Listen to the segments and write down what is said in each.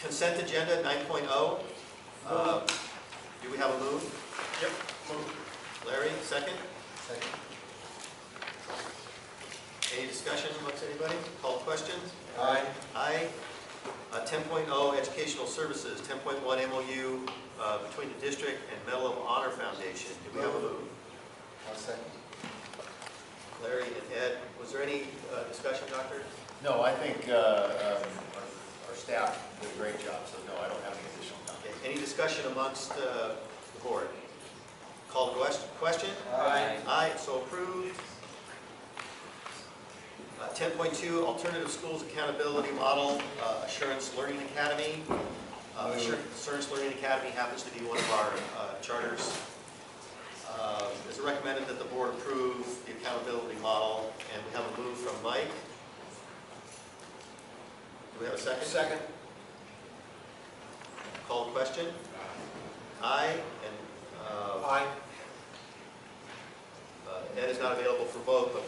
Consent agenda 9.0. Do we have a move? Yep. Move. Larry, second. Second. Any discussion amongst anybody? Call the question. Aye. Aye. 10.0 Educational Services. 10.1 MOU between the district and Medal of Honor Foundation. Do we have a move? I'll second. Larry and Ed, was there any discussion, Doctor? No, I think our staff did a great job, so no, I don't have any additional comments. Okay. Any discussion amongst the board? Call the question? Aye. Aye, so approved. 10.2 Alternative Schools Accountability Model, Assurance Learning Academy. Assurance Learning Academy happens to be one of our charters. It's recommended that the board approve the accountability model, and we have a move from Mike. Do we have a second? Second. Call the question? Aye. And Aye. Ed is not available for vote, but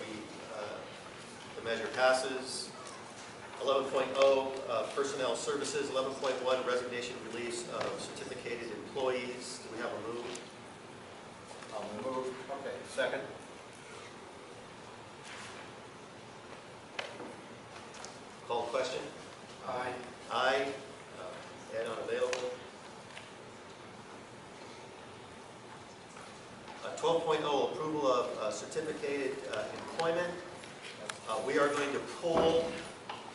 the measure passes. 11.0 Personnel Services. 11.1 Resignation Release of Certificated Employees. Do we have a move? I'll move. Okay. Second. Call the question? Aye. Aye. Ed unavailable. 12.0 Approval of Certificated Employment. We are going to pull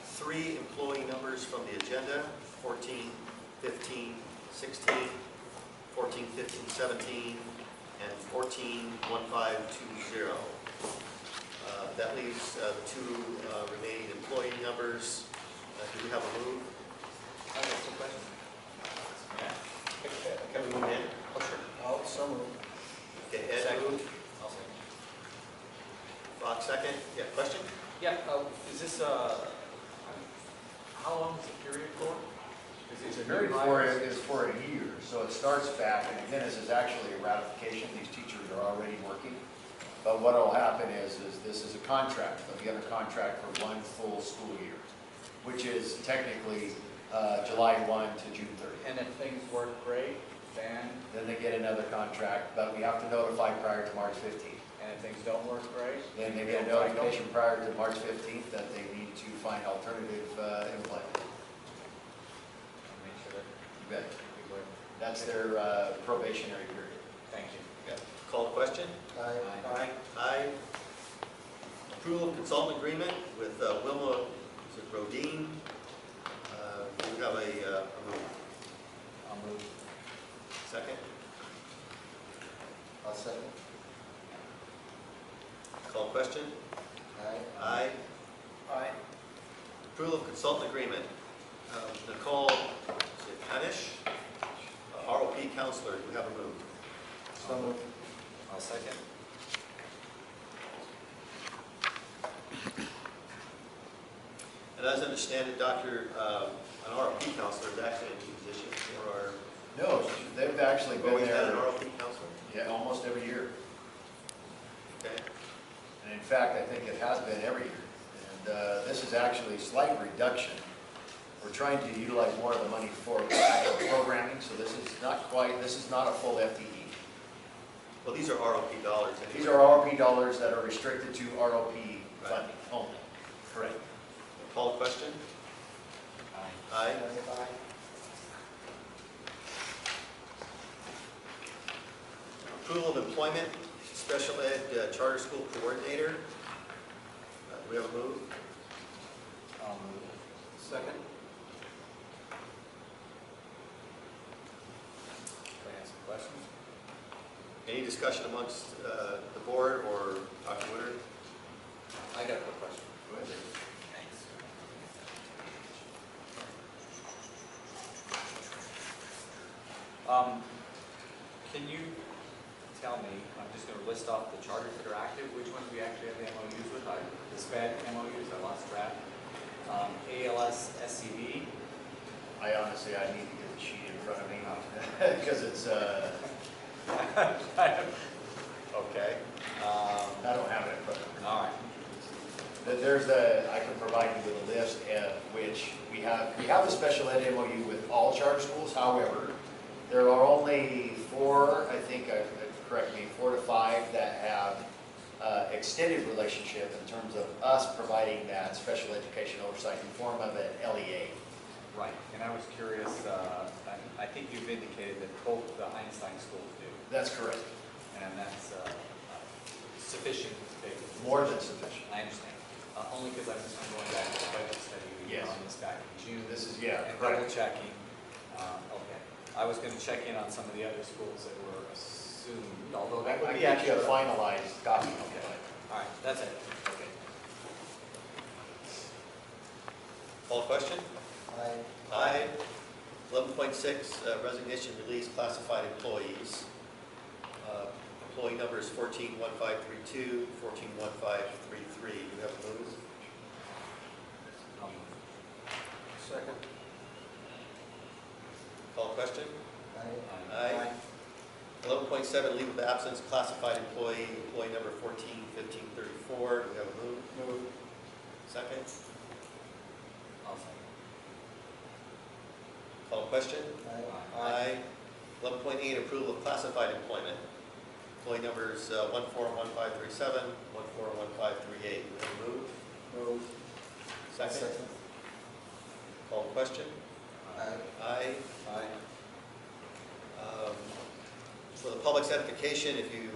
3 employee numbers from the agenda: 14, 15, 16, 14, 15, 17, and 14, 1520. That leaves the 2 remaining employee numbers. Do we have a move? I got some questions. Yeah. Can we move in? Oh, sure. Oh, so moved. Okay, Ed Second. moved. I'll second. Fox second. Yeah, question? Yeah, is this, how long is the period for? Is The it period new for hires? it is for a year, so it starts back, and again, this is actually a ratification. These teachers are already working. But what will happen is this is a contract. They'll be under contract for 1 full school year, which is technically July 1 to June 30. And if things work great, then, Then they get another contract, but we have to notify prior to March 15th. and if things don't work great? Then they get a notification prior to March 15th that they need to find alternative employment. Make sure that You bet. we work. That's their probationary period. Thank you. Call the question? Aye. Aye. Aye. Approval of consultant agreement with Wilma Rodine. Do we have a move? I'll move. Second? I'll second. Call the question? Aye. Aye. Aye. Approval of consultant agreement. Nicole Kanish, ROP counselor. Do we have a move? So moved. I'll second. And as I understand it, Doctor, an ROP counselor is actually a new position for our. No, they've actually been Always had an there, ROP counselor? yeah, almost every year. Okay. And in fact, I think it has been every year. And this is actually a slight reduction. We're trying to utilize more of the money for actual programming, so this is not a full FTE. Well, these are ROP dollars. These are ROP dollars that are restricted to ROP funding only. Correct. Call the question? Aye. Aye. Aye. Approval of employment, special ed charter school coordinator. Do we have a move? I'll move. Second. Can I ask some questions? Any discussion amongst the board or Dr. Woodard? I got a quick question. Go ahead. Thanks. Can you tell me, I'm just going to list off the charters that are active, which ones we actually have the MOUs with? The SPED MOUs, I lost track. ALS, SCV. I honestly, I need to get the sheet in front of me because it's, Okay. I don't have it in front of me. All right. I can provide you with a list of which we have a special ed MOU with all charter schools. However, there are only 4, I think, correct me, 4 to 5 that have extended relationship in terms of us providing that special education oversight in the form of an LEA. Right, and I was curious, I think you've indicated that both the Einstein schools do, That's correct. and that's sufficient. More than sufficient. I understand. Only because I'm going back to the budget study we did Yes. on this back in June. This is, And double checking. Okay. I was going to check in on some of the other schools that were assumed, although that would I be get you a extra. finalized copy. Okay. All right, that's it. Okay. Call question? Aye. Aye. 11.6, resignation release classified employees. Employee numbers 141532, 141533. Do you have those? Second. Call question? Aye. Aye. 11.7, leave of absence, classified employee number 141534. Do we have a move? Move. Second? I'll second. Call question? Aye. 11.8, approval of classified employment. Employee numbers 141537, 141538. Do we have a move? Move. Second? Call question? Aye. Aye. Aye. For the public's edification, if you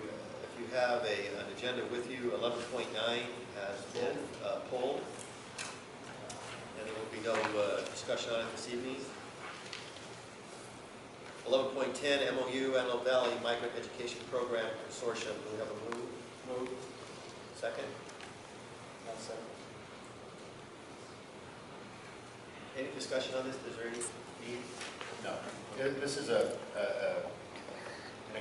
have an agenda with you, 11.9 has been pulled, and there will be no discussion on it this evening. 11.10 MOU Antelope Valley Migrant Education Program Consortium. Do we have a move? Move. Second? Second. Any discussion on this? Is there any need? No. This is an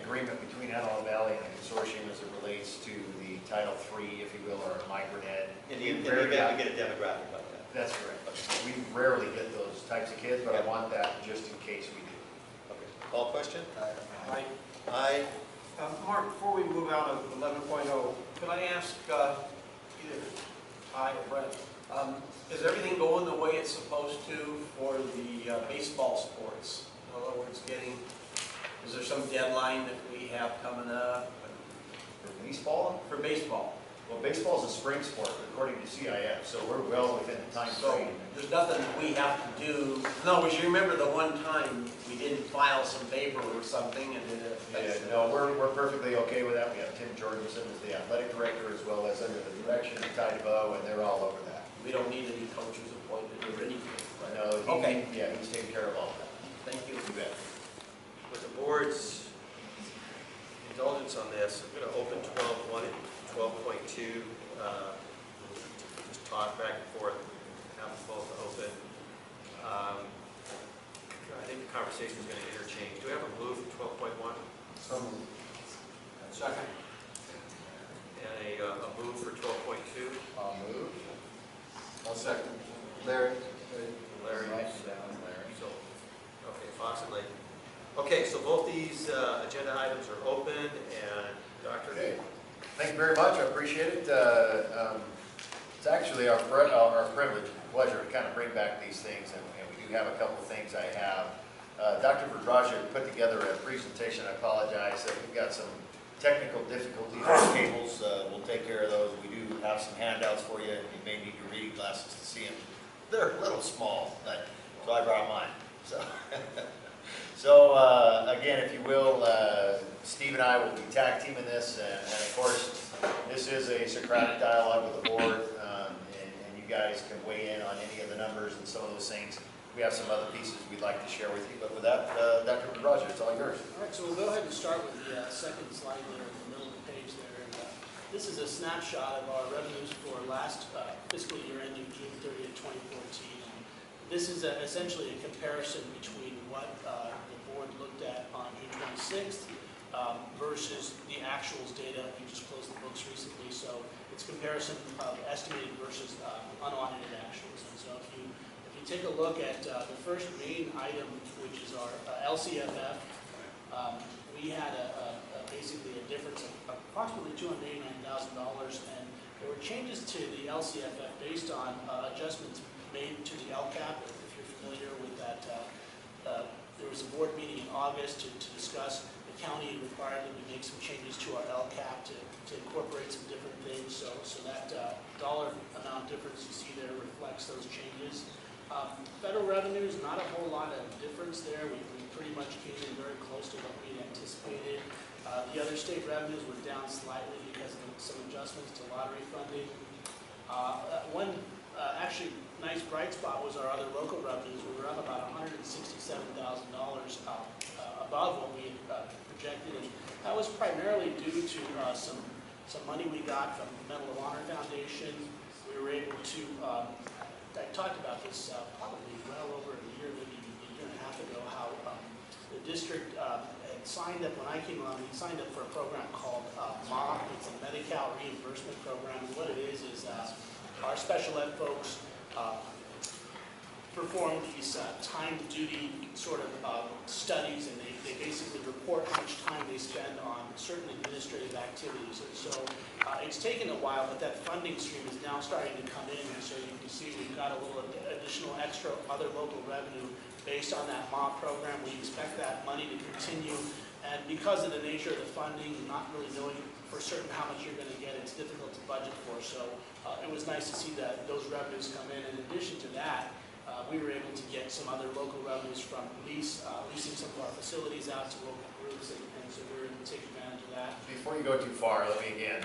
agreement between Antelope Valley and the consortium as it relates to the Title III, if you will, or migrant ed. In the event we get a demographic like that. That's correct. We rarely get those types of kids, but I want that just in case we do. Okay. Call question? Aye. Aye. Mark, before we move out of 11.0, could I ask either I or Brent, is everything going the way it's supposed to for the baseball sports? In other words, is there some deadline that we have coming up For baseball? for baseball? Well, baseball is a spring sport according to CIF, so we're well within the time So frame. there's nothing that we have to do. No, you remember the one time we didn't file some paper or something and it affected No, we're perfectly okay with that. We have Tim Jorgensen as the athletic director, as well as under the direction of Ty DeVoe, and they're all over that. We don't need any coaches appointed or anything. right? No, Okay. he's taking care of all of that. Thank you. You bet. With the board's indulgence on this, I'm going to open 12.1 and 12.2. Just talk back and forth, have them both open. I think the conversation is going to interchange. Do we have a move for 12.1 So moved. Second. and a move for 12.2? I'll move. I'll second. Larry. Larry. Right, that was Larry. So, okay, Fox and Layton. Okay, so both these agenda items are open, and Dr. Okay. Thank you very much. I appreciate it. It's actually our privilege and pleasure to kind of bring back these things, and we do have a couple of things I have. Dr. Budhraja put together a presentation. I apologize that we've got some technical difficulties with the cables. We'll take care of those. We do have some handouts for you. You may need your reading glasses to see them. They're a little small, but so I brought mine. So again, if you will, Steve and I will be tag teaming this, and of course, this is a Socratic dialogue with the board, and you guys can weigh in on any of the numbers and some of those things. We have some other pieces we'd like to share with you, but with that, Dr. Budhraja, it's all yours. All right, so we'll go ahead and start with the second slide there in the middle of the page there. And, this is a snapshot of our revenues for last fiscal year ending June 30th, 2014. And this is essentially a comparison between what the board looked at on June 26th versus the actuals data. We just closed the books recently, so it's comparison of estimated versus unaudited actuals. And so if you take a look at the first main item, which is our LCFF, we had basically a difference of approximately $289,000, and There were changes to the LCFF based on adjustments made to the LCAP, if you're familiar with that. There was a board meeting in August to discuss. The county required that we make some changes to our LCAP to incorporate some different things. So that dollar amount difference you see there reflects those changes. Federal revenues, not a whole lot of difference there. We pretty much came in very close to what we had anticipated. The other state revenues were down slightly because of some adjustments to lottery funding. One actually nice bright spot was our other local revenues. We were up about $167,000 above what we had projected, and that was primarily due to some money we got from the Medal of Honor Foundation. We were able to, I talked about this probably well over a year, maybe a year and a half ago, how the district had signed up, when I came on, we signed up for a program called MOP. It's a Medi-Cal reimbursement program. And what it is our special ed folks perform these time duty sort of studies, and they basically report how much time they spend on certain administrative activities. And so it's taken a while, but that funding stream is now starting to come in, and so you can see we've got a little additional extra other local revenue based on that MOP program. We expect that money to continue, and because of the nature of the funding, not really knowing for certain how much you're going to get, it's difficult to budget for. So it was nice to see that those revenues come in. In addition to that, we were able to get some other local revenues from leasing some of our facilities out to local groups, and so we were able to take advantage of that. Before you go too far, let me again,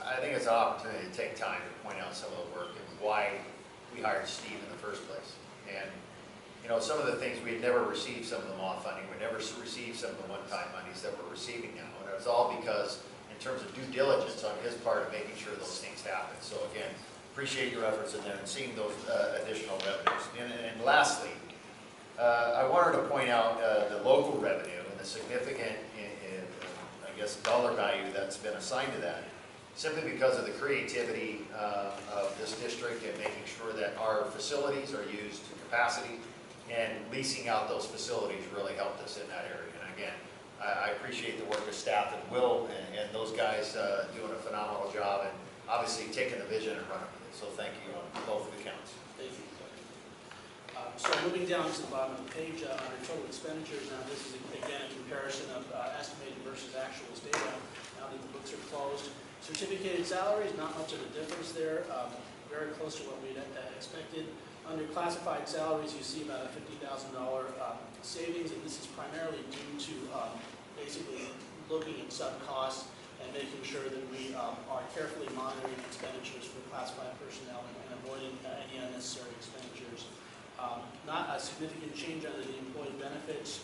I think it's an opportunity to take time to point out some of the work and why we hired Steve in the first place. And you know, some of the things we had never received, some of the MOF funding, we never received some of the one-time monies that we're receiving now. And it was all because, in terms of due diligence on his part of making sure those things happen. So again, appreciate your efforts in there and seeing those additional revenues. And lastly, I wanted to point out the local revenue and the significant, I guess, dollar value that's been assigned to that, simply because of the creativity of this district and making sure that our facilities are used to capacity, and leasing out those facilities really helped us in that area. And again, I appreciate the work of staff at Will and those guys doing a phenomenal job, and obviously taking the vision and running with it. So thank you on both of the counts. Thank you. So moving down to the bottom of the page, under total expenditures, now this is again a comparison of estimated versus actuals data now that the books are closed. Certificated salaries, not much of a difference there, very close to what we had expected. Under classified salaries, you see about a $50,000 savings, and this is primarily due to basically looking at sub-costs and making sure that we are carefully monitoring expenditures for classified personnel and avoiding any unnecessary expenditures. Not a significant change under the employee benefits.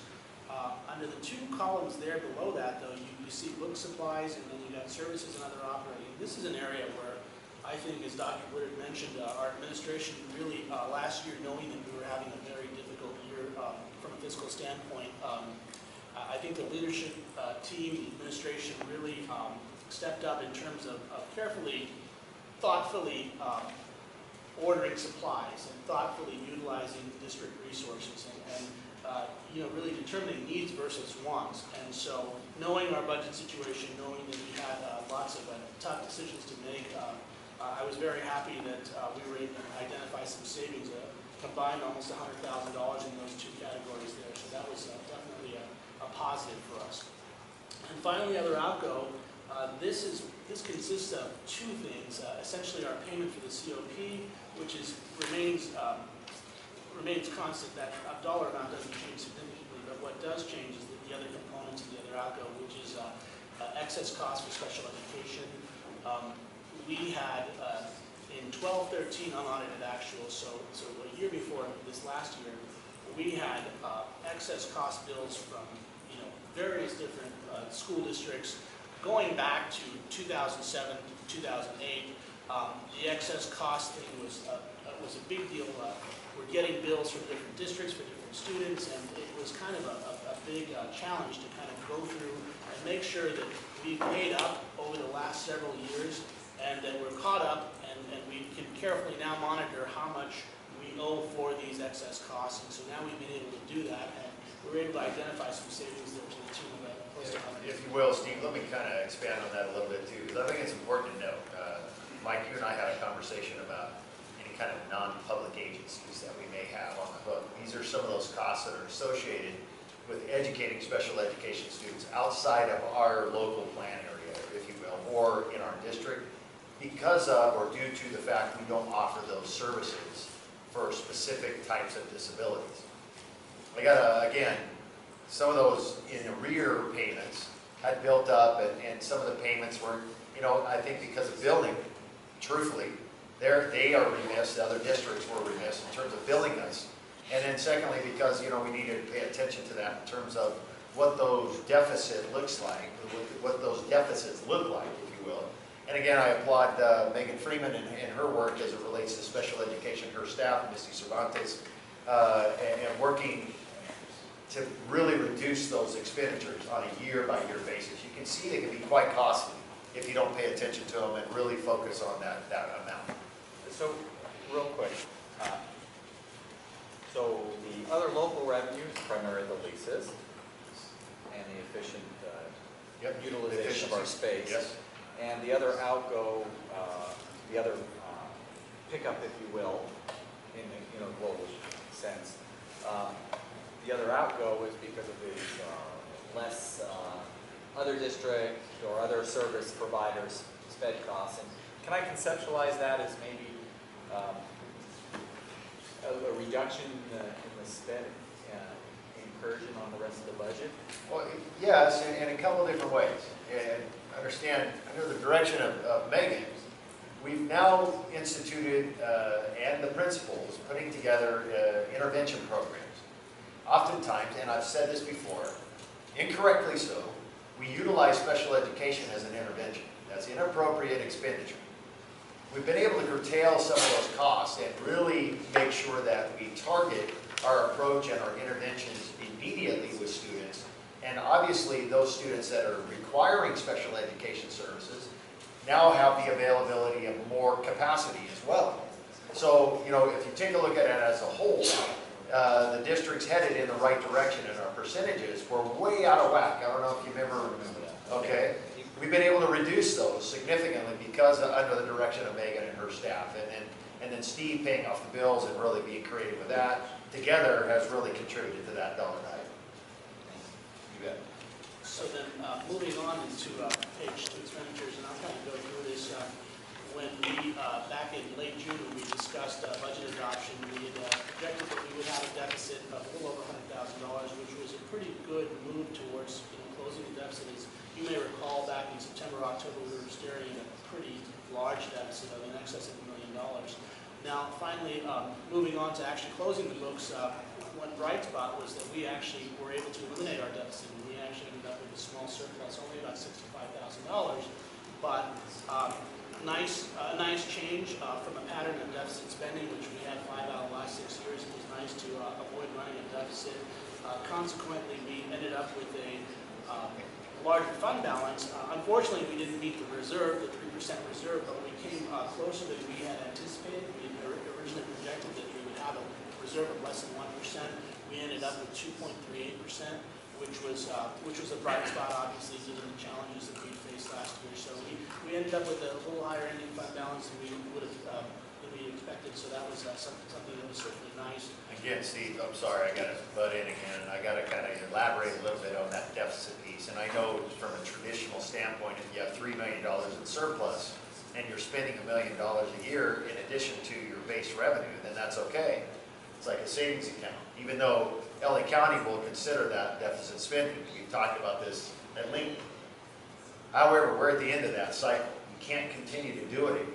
Under the two columns there below that, though, you see book supplies, and then you got services and other operating. This is an area where I think, as Dr. Woodard mentioned, our administration really, last year, knowing that we were having a very difficult year from a fiscal standpoint, I think the leadership team, the administration really stepped up in terms of carefully, thoughtfully ordering supplies and thoughtfully utilizing district resources and you know, really determining needs versus wants. And so knowing our budget situation, knowing that we had lots of tough decisions to make, I was very happy that we were able to identify some savings, combined almost $100,000 in those two categories there. So that was definitely a positive for us. And finally, other outgo, this consists of two things. Essentially, our payment for the COP, which remains constant. That dollar amount doesn't change significantly, but what does change is the other components of the other outgo, which is excess costs for special education. We had in 12-13 unaudited actuals, so a year before this last year, we had excess cost bills from various different school districts going back to 2007 to 2008. The excess cost thing was a big deal. We're getting bills from different districts for different students, and it was kind of a big challenge to kind of go through and make sure that we paid up over the last several years, and that we're caught up, and we can carefully now monitor how much we owe for these excess costs. And so now we've been able to do that, and we were able to identify some savings there to the tune of close to If you will, Steve, let me kind of expand on that a little bit too, because I think it's important to note. Mike, you and I had a conversation about any kind of non-public agencies that we may have on the hook. These are some of those costs that are associated with educating special education students outside of our local plan area, if you will, or in our district, because of or due to the fact we don't offer those services for specific types of disabilities. I got again, some of those in arrear payments had built up, and some of the payments were, I think because of billing, truthfully, they are remiss, the other districts were remiss in terms of billing us. And then secondly, because, we needed to pay attention to that in terms of what those deficit looks like, what those deficits look like, if you will. And again, I applaud Megan Freeman and her work as it relates to special education, her staff, Misty Cervantes, and working to really reduce those expenditures on a year-by-year basis. You can see they can be quite costly if you don't pay attention to them and really focus on that amount. So, real quick, so the other local revenues, primarily the leases and the efficient utilization of our space. Yes. And the other outgo, the other pickup, if you will, in the global sense. The other outgo is because of the less other district or other service providers sped costs. And can I conceptualize that as maybe a reduction in the sped incursion on the rest of the budget? Well, yes, in a couple of different ways. And understand, under the direction of Megan, we've now instituted, and the principals, putting together intervention programs. Oftentimes, and I've said this before, incorrectly so, we utilize special education as an intervention. That's inappropriate expenditure. We've been able to curtail some of those costs and really make sure that we target our approach and our interventions immediately with students. And obviously, those students that are requiring special education services now have the availability of more capacity as well. So, if you take a look at it as a whole, the district's headed in the right direction, and our percentages were way out of whack. I don't know if you remember that. Okay. We've been able to reduce those significantly because under the direction of Megan and her staff. And then Steve paying off the bills and really being creative with that together has really contributed to that dollar value. You bet. So then, moving on into page 2, expenditures, and I'll kind of go through this. When we, back in late June, when we discussed budget adoption, we had projected that we would have a deficit of a little over $100,000, which was a pretty good move towards closing the deficit. As you may recall, back in September, October, we were staring at a pretty large deficit of in excess of $1 million. Now, finally, moving on to actually closing the books, one bright spot was that we actually were able to eliminate our deficit. We actually ended up with a small surplus, only about $65,000, but nice change from a pattern of deficit spending, which we had 5 out of the last 6 years. It was nice to avoid running a deficit. Consequently, we ended up with a larger fund balance. Unfortunately, we didn't meet the reserve, the 3% reserve, but we came closer than we had anticipated. We originally projected that we would have a reserve of less than 1%. We ended up with 2.38%, which was a bright spot, obviously, given the challenges that we faced last year. So we ended up with a little higher ending fund balance than we would have than we expected. So that was something that was certainly nice. Again, Steve, I'm sorry, I got to butt in again, and I got to kind of elaborate a little bit on that deficit piece. And I know from a traditional standpoint, if you have $3 million in surplus and you're spending $1 million a year in addition to your base revenue, then that's okay. It's like a savings account, even though LA County will consider that deficit spending. We've talked about this at length. However, we're at the end of that cycle. We can't continue to do it anymore.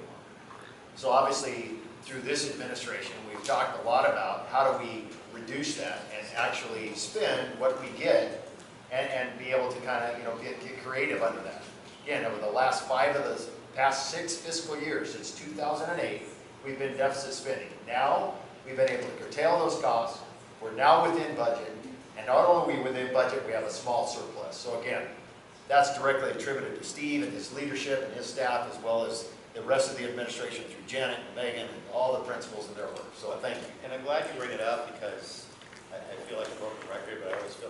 So obviously, through this administration, we've talked a lot about how do we reduce that and actually spend what we get and be able to kind of get creative under that. Again, over the last 5 of the past 6 fiscal years, since 2008, we've been deficit spending. Now, we've been able to curtail those costs. We're now within budget, and not only are we within budget, we have a small surplus. So again, that's directly attributed to Steve and his leadership and his staff, as well as the rest of the administration through Janet and Megan and all the principals and their work. So I thank you. And I'm glad you bring it up because I feel like a broken record, but I always feel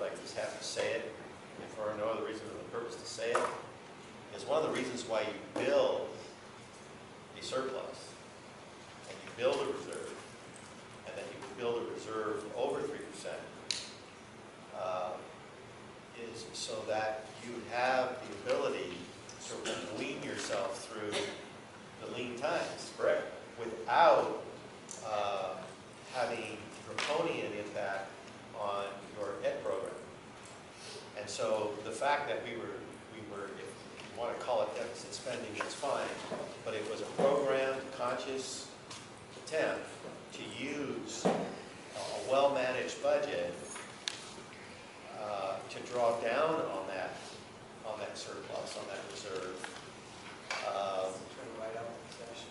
reserve over 3%, is so that you have the ability to sort of wean yourself through the lean times. Correct. Without having draconian impact on your ed program. And so the fact that we were, if you want to call it deficit spending, it's fine, but it was a programmed, conscious attempt to use a well-managed budget to draw down on that surplus, on that reserve,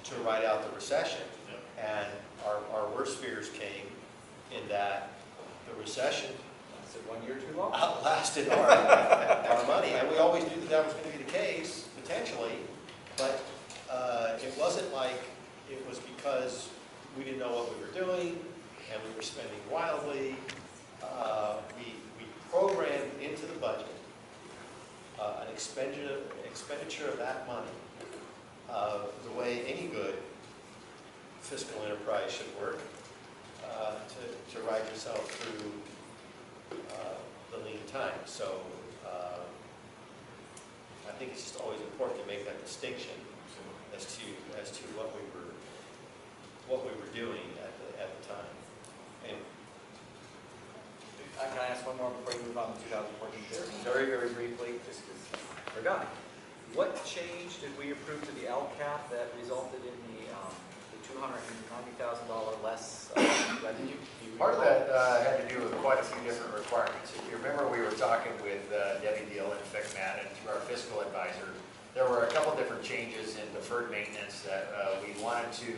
to ride out the recession. And our worst fears came in that the recession Is it 1 year too long? outlasted our money. And we always knew that that was going to be the case, potentially, but it wasn't like it was because we didn't know what we were doing and we were spending wildly. We programmed into the budget an expenditure of that money the way any good fiscal enterprise should work to ride yourself through the lean times. So I think it's just always important to make that distinction as to what we were doing at the time. And Can I ask one more before you move on to 2014? Very, very briefly, just because we're done. What change did we approve to the LCAP that resulted in the $290,000 less revenue? Part of that had to do with quite a few different requirements. If you remember, we were talking with Debbie Deal and FICMAT and through our fiscal advisor. There were a couple different changes in deferred maintenance that we wanted to,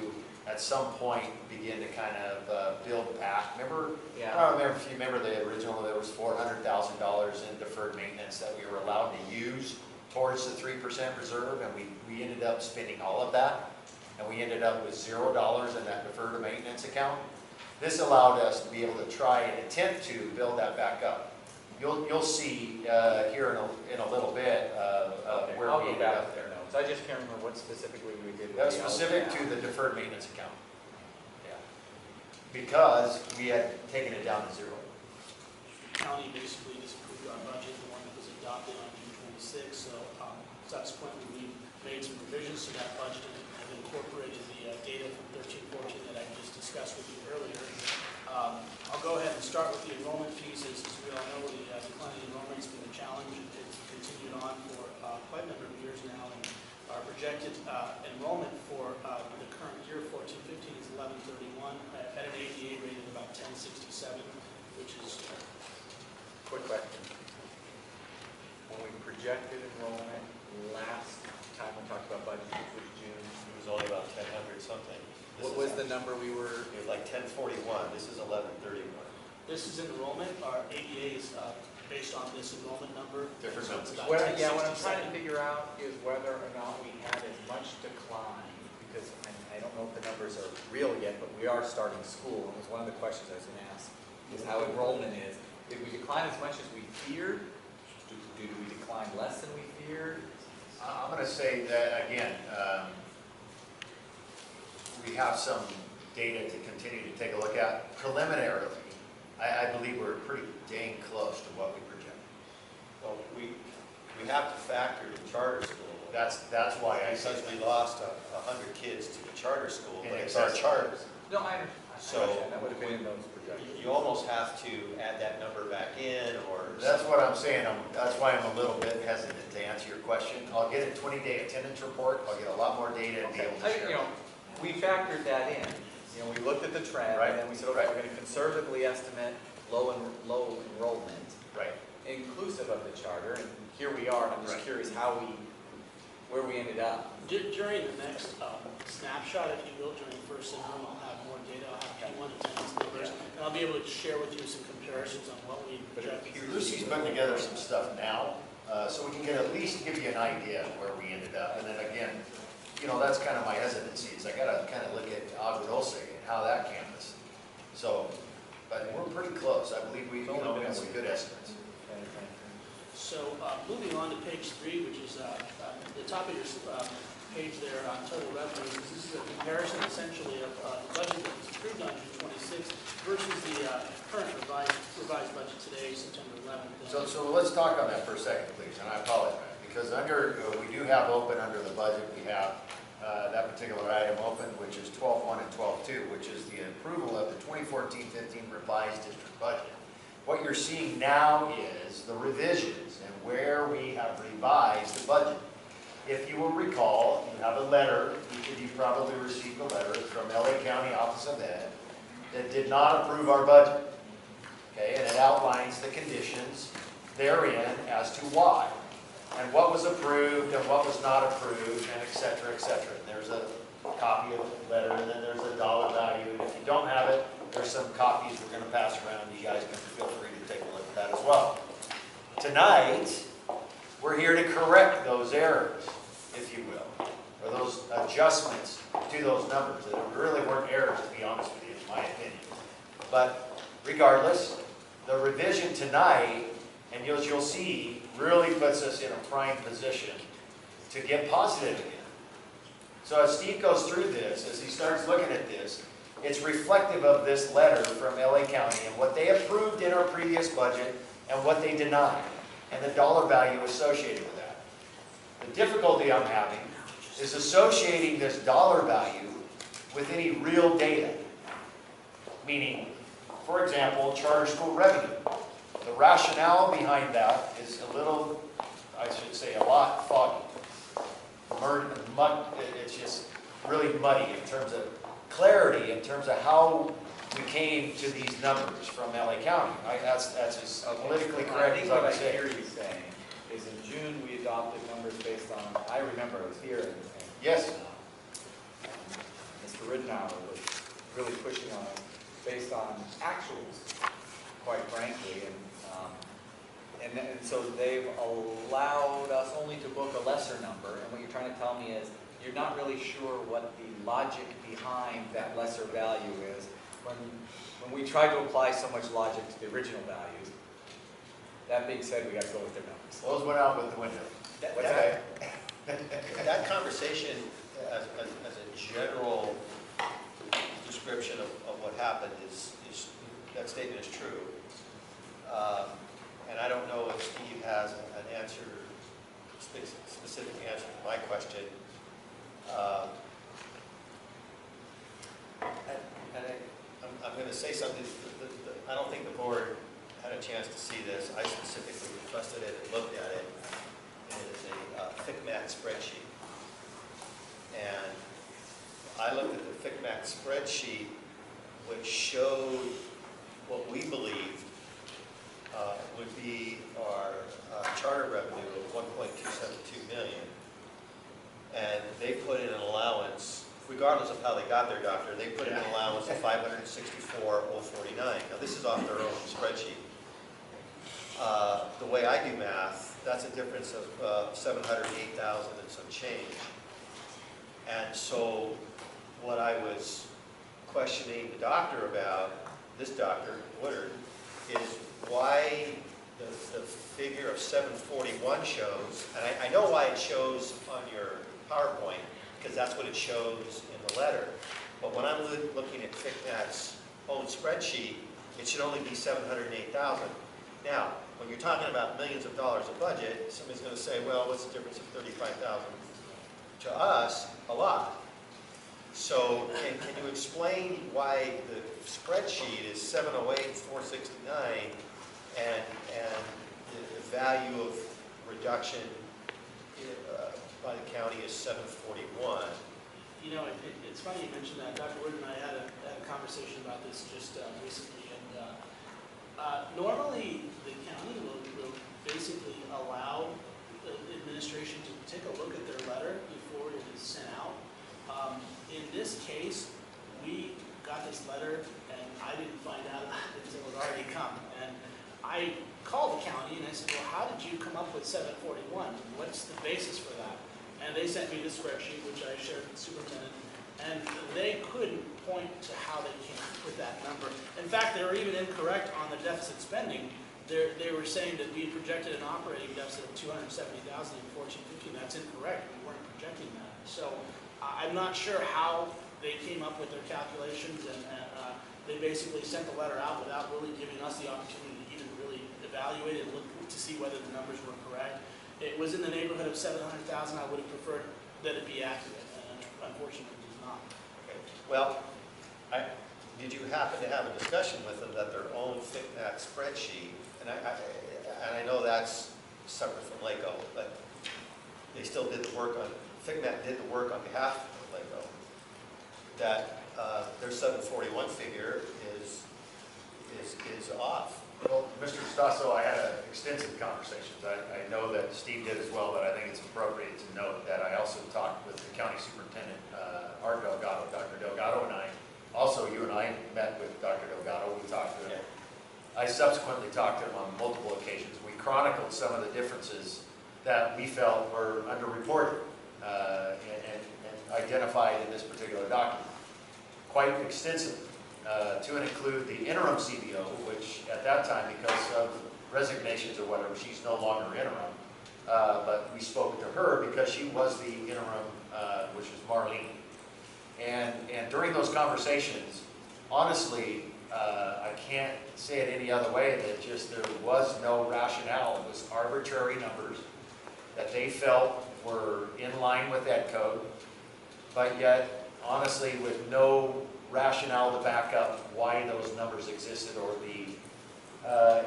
at some point, begin to kind of build back. Remember? Yeah. I don't remember if you remember the original. There was $400,000 in deferred maintenance that we were allowed to use towards the 3% reserve, and we ended up spending all of that, and we ended up with $0 in that deferred maintenance account. This allowed us to be able to try and attempt to build that back up. You'll see here in a little bit where I'll we go ended back up there. there. So I just can't remember what specifically we did. That's specific to the deferred maintenance account. Yeah. Because we had taken it down to 0. County basically just approved our budget, the one that was adopted on June 26th, so subsequently we made some revisions to that budget and have incorporated the data from 13-14 that I just discussed with you earlier. I'll go ahead and start with the enrollment piece. As we all know, the declining enrollment has been a challenge. It's continued on for quite a number of years now, and our projected enrollment for the current year, 14-15, is 1131 at an ADA rate of about 1067, which is Quick question. When we projected enrollment last time we talked about budget, which was June, it was only about 1000 something. what was the number we were? It was like 1041. This is 1131. This is enrollment. Our ADA is based on this enrollment number. Different So it's numbers. about What I'm trying to 1067. figure out is whether or not we had as much decline, because I don't know if the numbers are real yet, but we are starting school, and it was one of the questions I was going to ask, is how enrollment is. Did we decline as much as we feared? Did we decline less than we feared? I'm going to say that, again, we have some data to continue to take a look at. Preliminarily, I believe we're pretty dang close to what we projected. Well, we have to factor the charter school. That's why I said Because we lost 100 kids to the charter school, In but it's our excess. charter. No, I understand. So That would have been in those projections. You almost have to add that number back in, or. That's what I'm saying. That's why I'm a little bit hesitant to answer your question. I'll get a 20-day attendance report. I'll get a lot more data and be able to I think, share. we factored that in. We looked at the trend, Right. and then we said, okay, we're going to conservatively estimate low enrollment, Right. inclusive of the charter. And here we are. I'm just Right. curious where we ended up. During the next snapshot, if you will, during the first interim, I'll have more data. I'll have Q1 attendance numbers, and I'll be able to share with you some comparisons on what we projected. Lucy's putting together some stuff now, so we can get at least give you an idea of where we ended up. And then again, that's kind of my hesitancy, is I got to kind of look at Agua Dulce and how that canvassed. So, but we're pretty close. I believe we got some good estimates. So moving on to page 3, which is the top of your page there on total revenues. This is a comparison essentially of the budget that was approved on June 26th versus the current revised budget today, September 11th. So let's talk on that for a second, please, and I apologize, because we do have open under the budget, we have that particular item open, which is 12.1 and 12.2, which is the approval of the 2014-15 revised district budget. What you're seeing now is the revisions and where we have revised the budget. If you will recall, you have a letter, each of you probably received a letter from LA County Office of Ed that did not approve our budget. Okay, and it outlines the conditions therein as to why, and what was approved and what was not approved, and et cetera, et cetera. And there's a copy of the letter, and then there's a dollar value, and if you don't have it, there's some copies we're going to pass around. You guys can feel free to take a look at that as well. Tonight, we're here to correct those errors, if you will, or those adjustments to those numbers that really weren't errors, to be honest with you, in my opinion. But regardless, the revision tonight, and you'll see, really puts us in a prime position to get positive again. So as Steve goes through this, as he starts looking at this, it's reflective of this letter from LA County and what they approved in our previous budget and what they denied, and the dollar value associated with that. The difficulty I'm having is associating this dollar value with any real data. Meaning, for example, charter school revenue. The rationale behind that is a little, I should say, a lot foggy. It's just really muddy in terms of clarity, in terms of how we came to these numbers from LA County. That's as politically correct I as think I what I can say. hear you saying is in June, we adopted numbers based on, I remember I was here, and Yes. Mr. Ridenour was really pushing on it based on actuals, quite frankly, and so they've allowed us only to book a lesser number, and what you're trying to tell me is you're not really sure what the logic behind that lesser value is when we try to apply so much logic to the original values. That being said, we got to go with their numbers. Those went out with the window. That conversation, as a general description of what happened, is that statement is true. And I don't know if Steve has an answer, specific answer to my question. I'm going to say something. I don't think the board had a chance to see this. I specifically requested it and looked at it. It is a FICMAC spreadsheet. And I looked at the FICMAC spreadsheet, which showed what we believed would be our charter revenue of $1.272 million. And they put in an allowance, regardless of how they got their doctor, they put in an allowance of $564,049. Now this is off their own spreadsheet. The way I do math, that's a difference of $708,000 and some change. And so what I was questioning the doctor about, this doctor, Woodard, is why the figure of 741 shows, and I know why it shows on your PowerPoint, because that's what it shows in the letter. But when I'm looking at FICMAC's own spreadsheet, it should only be 708,000. Now, when you're talking about millions of dollars of budget, somebody's going to say, well, what's the difference of 35,000? To us, a lot. So can you explain why the spreadsheet is 708,469 and the value of reduction by the county is 741? You know, it's funny you mentioned that. Dr. Wood and I had a conversation about this just recently, and normally the county will basically allow the administration to take a look at their letter before it is sent out. In this case, we got this letter, and I didn't find out until it had already come. And I called the county, and I said, well, how did you come up with 741? What's the basis for that? And they sent me the spreadsheet, which I shared with the superintendent, and they couldn't point to how they came up with that number. In fact, they were even incorrect on the deficit spending. They were saying that we projected an operating deficit of $270,000 in 14-15. That's incorrect. We weren't projecting that. So I'm not sure how they came up with their calculations, They basically sent the letter out without really giving us the opportunity to even really evaluate and look to see whether the numbers were correct. It was in the neighborhood of 700,000. I would have preferred that it be accurate, and unfortunately it is not. Okay. Well, did you happen to have a discussion with them that their own FICMAT spreadsheet, and I know that's separate from LACO, but they still did the work on, FICMAT did the work on behalf of LACO, that their 741 figure is off. Well, Mr. Distaso, I had extensive conversations. I know that Steve did as well, but I think it's appropriate to note that I also talked with the county superintendent, Art Delgado, Dr. Delgado, and I. Also, you and I met with Dr. Delgado. We talked to him. I subsequently talked to him on multiple occasions. We chronicled some of the differences that we felt were underreported and identified in this particular document quite extensively, to include the interim CBO, which at that time, because of resignations or whatever, she's no longer interim. But we spoke to her because she was the interim, which was Marilyn. And during those conversations, honestly, I can't say it any other way that just there was no rationale. It was arbitrary numbers that they felt were in line with that code, but yet, honestly, with no rationale to back up why those numbers existed, or the,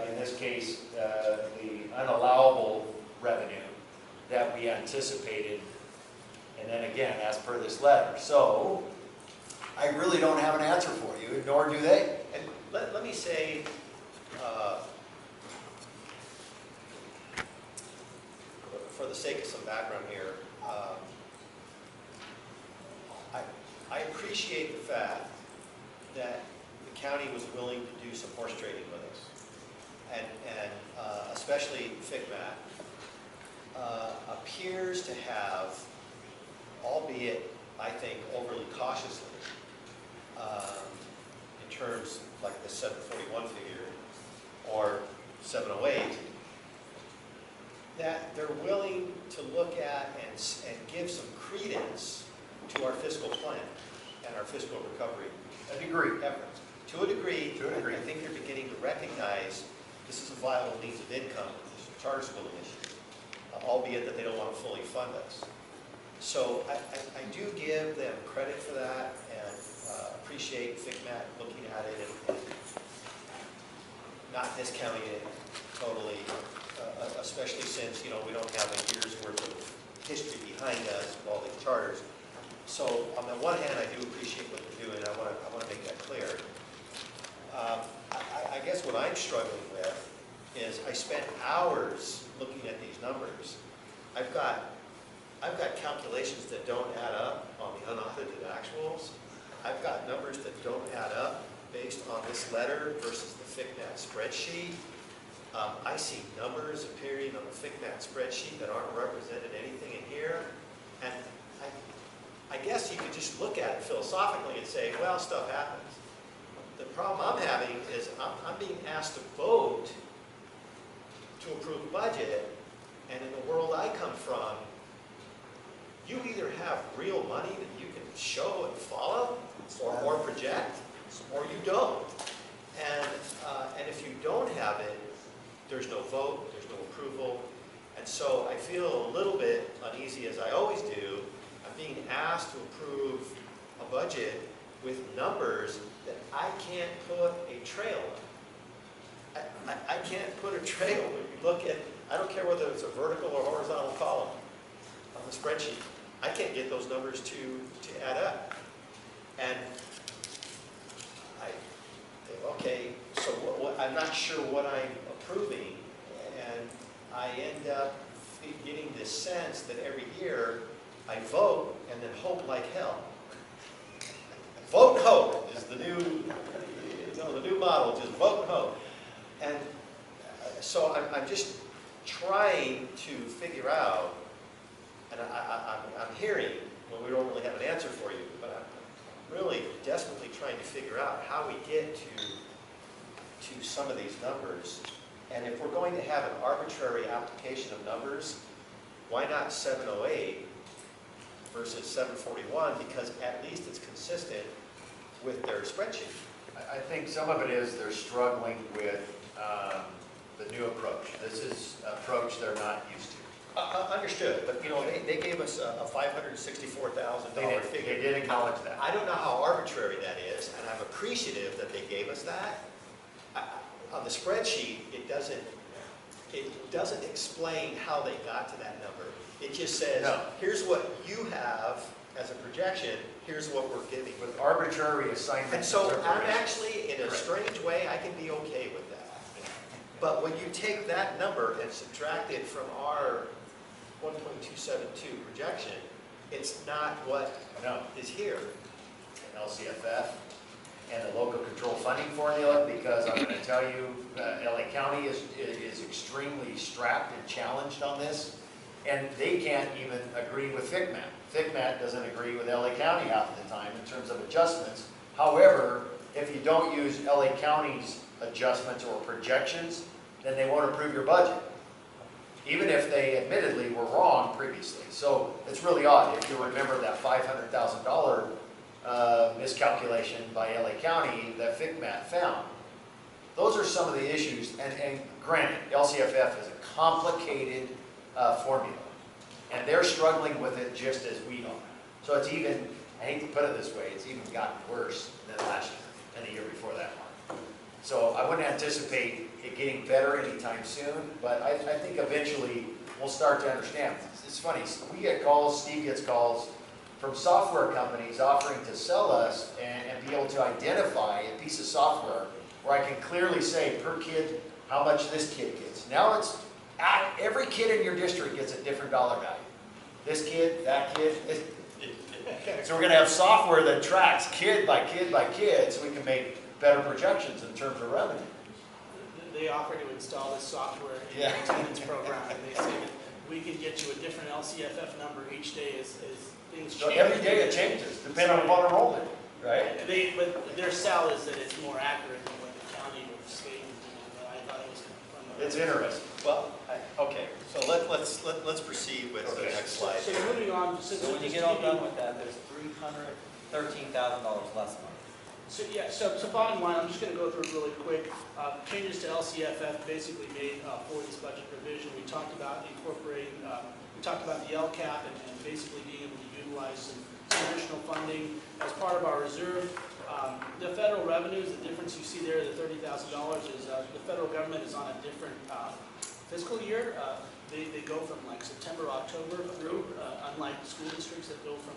in this case, the unallowable revenue that we anticipated. And then again, as per this letter. So, I really don't have an answer for you, nor do they. And let me say, for the sake of some background here, I appreciate the fact that the county was willing to do some horse trading with us. And especially FICMAT appears to have, albeit, I think, overly cautiously, in terms like the 741 figure or 708, that they're willing to look at and give some credence to our fiscal plan and our fiscal recovery efforts. To a degree, I think they're beginning to recognize this is a viable means of income, this is a charter school initiative, albeit that they don't want to fully fund us. So I do give them credit for that, and appreciate FICMAT looking at it and not discounting it totally, especially since, you know, we don't have a year's worth of history behind us with all these charters. So on the one hand, I do appreciate what they're doing. I want to make that clear. I guess what I'm struggling with is I spent hours looking at these numbers. I've got calculations that don't add up on the unaudited actuals. I've got numbers that don't add up based on this letter versus the FICMAT spreadsheet. I see numbers appearing on the FICMAT spreadsheet that aren't represented anything in here. And I guess you could just look at it philosophically and say, well, stuff happens. The problem I'm having is I'm being asked to vote to approve a budget, and in the world I come from, you either have real money that you can show and follow, or project, or you don't. And if you don't have it, there's no vote, there's no approval. And so I feel a little bit uneasy, as I always do. I'm being asked to approve a budget with numbers that I can't put a trail on. I can't put a trail when you look at, I don't care whether it's a vertical or horizontal column on the spreadsheet. I can't get those numbers to add up. And okay, so I'm not sure what I'm approving, and I end up getting this sense that every year I vote and then hope like hell. Vote and hope is the new model, just vote and hope. And so I'm just trying to figure out, and I'm hearing, well, we don't really have an answer for you, but I'm really desperately trying to figure out how we get to some of these numbers. And if we're going to have an arbitrary application of numbers, why not 708 versus 741? Because at least it's consistent with their spreadsheet. I think some of it is they're struggling with the new approach. This is an approach they're not used to. Understood, but you know, they gave us a $564,000 They figure. did acknowledge that. I don't know how arbitrary that is, and I'm appreciative that they gave us that. On the spreadsheet, it doesn't explain how they got to that number. It just says, No. here's what you have as a projection, here's what we're giving. With arbitrary assignments. And so of I'm information. actually, in a strange way, I can be okay with that. But when you take that number and subtract it from our 1.272 projection, it's not what No. is here. LCFF and the local control funding formula, because I'm going to tell you, LA County is extremely strapped and challenged on this, and they can't even agree with FICMAT. FICMAT doesn't agree with LA County half of the time in terms of adjustments. However, if you don't use LA County's adjustments or projections, then they won't approve your budget, even if they admittedly were wrong previously. So it's really odd. If you remember that $500,000 miscalculation by LA County that FICMAT found. Those are some of the issues, and granted, LCFF is a complicated formula, and they're struggling with it just as we are. So it's even, I hate to put it this way, it's even gotten worse than last year and the year before that one. So I wouldn't anticipate it getting better anytime soon, but I think eventually we'll start to understand. It's funny, we get calls, Steve gets calls from software companies offering to sell us and be able to identify a piece of software where I can clearly say per kid how much this kid gets. Now it's every kid in your district gets a different dollar value. This kid, that kid. So we're going to have software that tracks kid by kid by kid so we can make better projections in terms of revenue. They offer to install this software in the attendance program, and they say that we can get you a different LCFF number each day as things So change. every day it changes, depending on enrollment, right? But their sell is that it's more accurate than what the county or state is doing, but I thought it was kind of fun. It's interesting. Well, okay, so let's proceed with the Okay. next slide. So moving on, So when you get all done with that, there's $313,000 less money. So bottom line, I'm just going to go through it really quick. Changes to LCFF basically made for this budget revision. We talked about incorporating, we talked about the LCAP and basically being able to utilize some additional funding as part of our reserve. The federal revenues, the difference you see there, the $30,000 is the federal government is on a different fiscal year. They go from like September, October through, unlike school districts that go from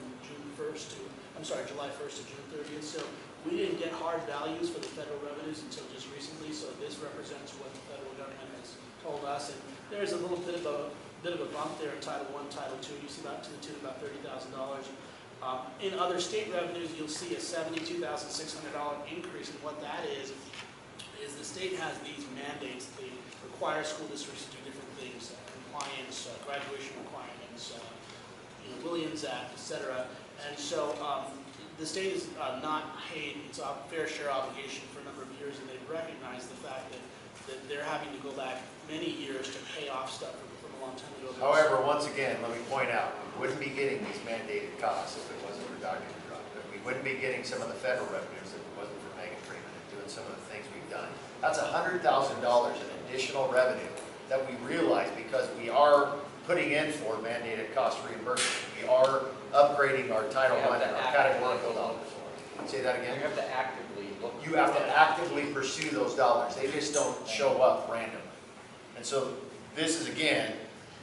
July 1st to June 30th. So we didn't get hard values for the federal revenues until just recently. So this represents what the federal government has told us. And there's a little bit of a bump there in Title I, Title II. You see about to the tune of about $30,000. In other state revenues, you'll see a $72,600 increase. And what that is the state has these mandates. They require school districts to do different things, compliance, graduation requirements, Williams Act, etc. And so the state has not paid its fair share obligation for a number of years, and they've recognized the fact that they're having to go back many years to pay off stuff from a long time ago. However, once again, let me point out, we wouldn't be getting these mandated costs if it wasn't for Dr. Woodard. We wouldn't be getting some of the federal revenues if it wasn't for Megan Freeman and doing some of the things we've done. That's $100,000 in additional revenue that we realize because we are putting in for mandated cost reimbursement. We are upgrading our Title I and our categorical dollars. Say that again? You have to actively look. You have to actively pursue those dollars. They just don't show up randomly. And so this is, again,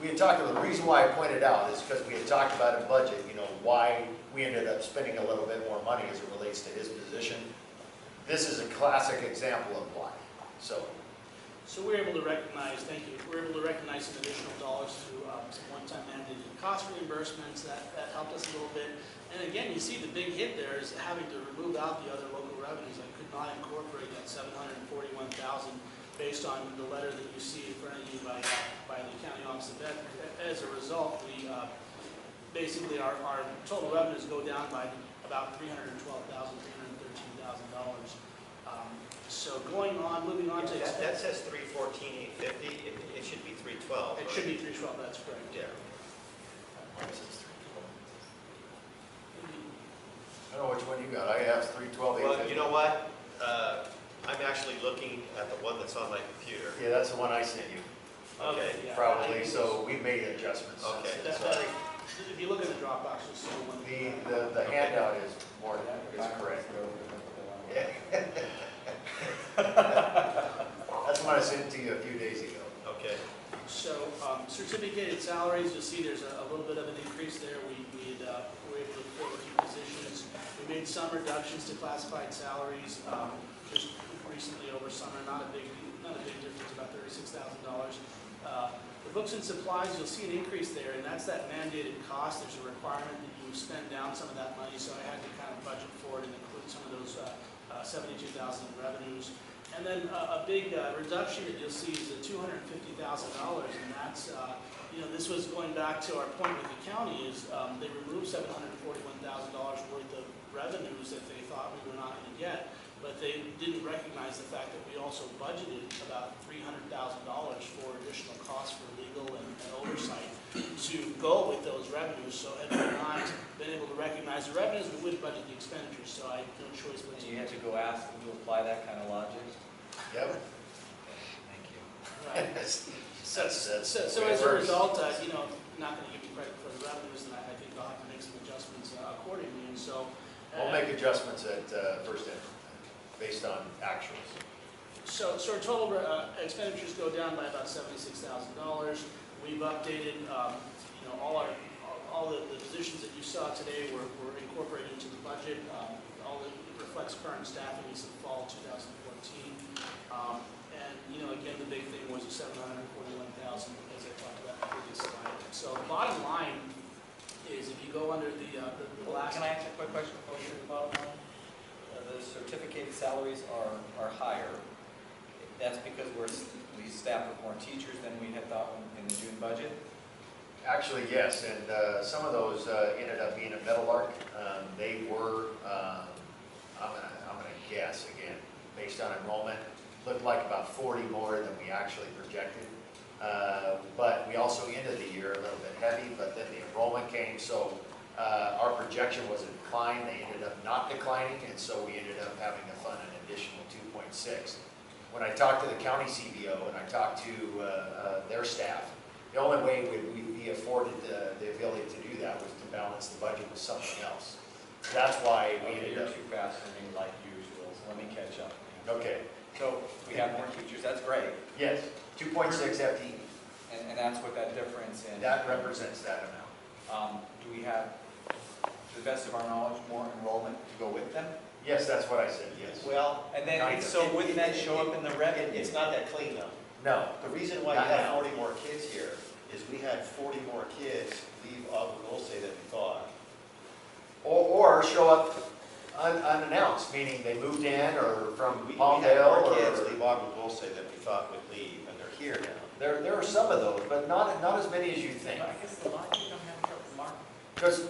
we had talked about, the reason why I pointed out is because we had talked about in budget, why we ended up spending a little bit more money as it relates to his position. This is a classic example of why. So we're able to recognize, thank you, we're able to recognize some additional dollars through some one-time mandated cost reimbursements that helped us a little bit. And again, you see the big hit there is having to remove out the other local revenues. I could not incorporate that $741,000 based on the letter that you see in front of you by the County Office of Ed. As a result, we basically our total revenues go down by about $312,000, $313,000. So moving on to That says 314,850. It should be 312. It should be 312. That's correct. Yeah. I don't know which one you got. I have 312,850. Well, you know what? I'm actually looking at the one that's on my computer. Yeah, that's the one I sent you, Okay, yeah. probably, so we made adjustments. since Okay. then. That- If you look at the Dropbox, you'll see the one. The handout is more, is correct. Yeah. That's what I sent to you a few days ago. okay. So certificated salaries, you'll see there's a little bit of an increase there. We were able to fill a few positions. We made some reductions to classified salaries just recently over summer, not a big difference, about $36,000. The books and supplies, you'll see an increase there, and that's that mandated cost. There's a requirement that you spend down some of that money, so I had to kind of budget for it and include some of those $72,000 in revenues. And then a big reduction that you'll see is the $250,000, and that's, this was going back to our point with the county, is they removed $741,000 worth of revenues that they thought we were not going to get, but they didn't recognize the fact that we also budgeted about $300,000 for additional costs for legal and oversight to go with those revenues. So had we not been able to recognize the revenues, we would budget the expenditures, so I had no choice but to. You had to go ask them to apply that kind of logic? Yep. Thank you. Right. So the way as it a works. result, not going to give you credit for the revenues, and I think I'll have to make some adjustments accordingly, and so. We'll make adjustments at first end, based on actuals. So our total expenditures go down by about $76,000. We've updated, all the positions that you saw today were incorporated into the budget. It reflects current staffing as of fall 2014. Again, the big thing was the $741,000, as I talked about in the previous slide. So the bottom line is, if you go under the last. Can I ask a quick question before we get to the bottom line? The certificated salaries are higher. That's because we staffed with more teachers than we had thought in the June budget? Actually, yes, and some of those ended up being at Meadowlark. They were, I'm gonna guess again, based on enrollment, looked like about 40 more than we actually projected. But we also ended the year a little bit heavy, but then the enrollment came, so our projection was a decline. They ended up not declining, and so we ended up having to fund an additional 2.6. When I talked to the county CBO and I talked to their staff, the only way we'd be afforded the ability to do that was to balance the budget with something else. That's why we ended You're up. too fast for me like usual, so let me catch up. Okay. So we have more teachers, that's great. Yes, 2.6 FTE. And that's what that difference in. That represents that amount. Do we have, to the best of our knowledge, more enrollment to go with them? Yes, that's what I said, yes. Well, And then, Kind of. so wouldn't that show up in the revenue? it's not that clean though. No. The reason why you Not have now. 40 more kids here is we had 40 more kids leave Agua Dulce than we thought. Or show up unannounced, meaning they moved in or from We had Palmdale more kids or. leave Agua Dulce than we thought would leave, and they're here now. There are some of those, but not as many as you think. I guess the logic don't have to mark. Because,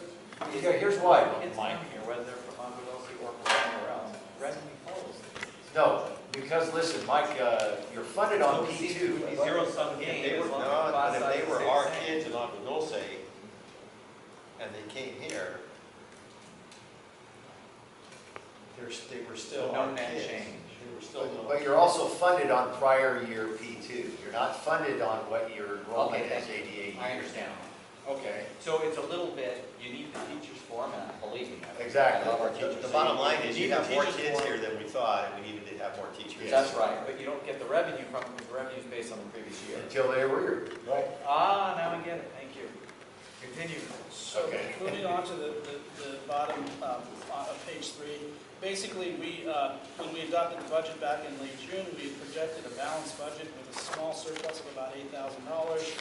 here's why. Kids down here, whether they're from Agua Dulce or from somewhere else, revenue follows. No, because listen, Mike, you're funded on P2. Would be zero-sum If game. they were, as long as no, the but class if size they is were the our same. kids in Agua Dulce, and they came here, they were still No our net kids. change. They were still. But you're also funded on prior year P2. You're not funded on what your enrollment Okay, is ADA. I understand. Okay, so it's a little bit, you need the teachers for them, and believe me. Exactly. I love our teachers. The So bottom you- line is you need have the more teachers kids for 'em. here than we thought, and we needed to have more teachers. That's right, but you don't get the revenue from them, because the revenue's based on the previous year. Until they were here. Right. Ah, now I get it, thank you. Continue. So Okay. moving on to the bottom of page 3, basically when we adopted the budget back in late June, we had projected a balanced budget with a small surplus of about $8,000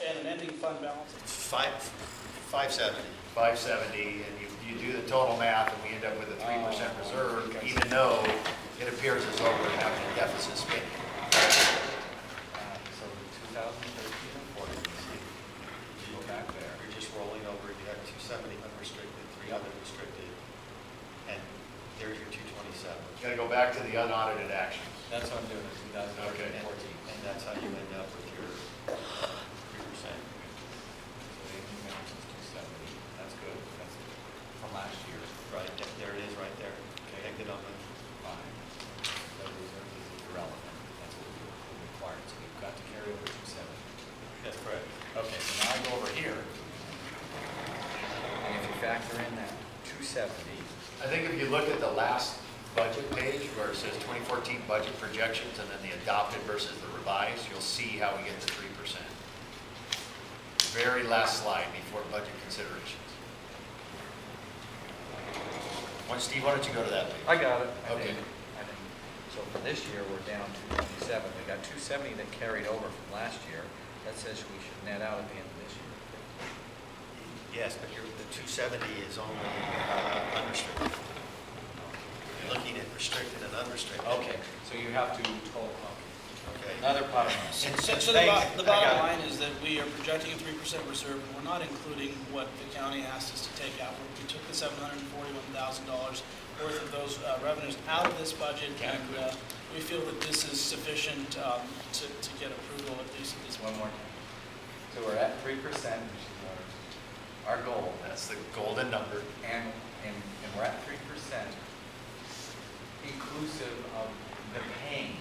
and an ending fund balance of 570. 570, and you do the total math, and we end up with a 3% reserve, okay. even though it appears as though we're having a deficit spending. So 2013 and 14, you go back there. You're just rolling over, you have 270 unrestricted, 300 restricted, and there's your 227. Got to go back to the unaudited actions. That's what I'm doing, in 2013 Okay. and 14. And that's how you end up with your 3%. So the ending balance is 270, that's good, that's from last year. Right, there it is, right there. Connected on the, Fine. 270. I think if you look at the last budget page where it says 2014 budget projections and then the adopted versus the revised, you'll see how we get to 3%. Very last slide before budget considerations. Steve, why don't you go to that page? I got it. Okay. I think, so for this year, we're down to 27. We got 270 that carried over from last year. That says we should net out at the end of this year. Yes, but the 270 is only unrestricted. You're looking at restricted and unrestricted. Okay, so you have to total, Okay. another part. So the bottom line is that we are projecting a 3% reserve, and we're not including what the county asked us to take out. We took the $741,000 worth of those revenues out of this budget, and we feel that this is sufficient to get approval at least at this One point. more time. So we're at 3%, which is our goal, That's the golden number. and we're at 3%, inclusive of the pain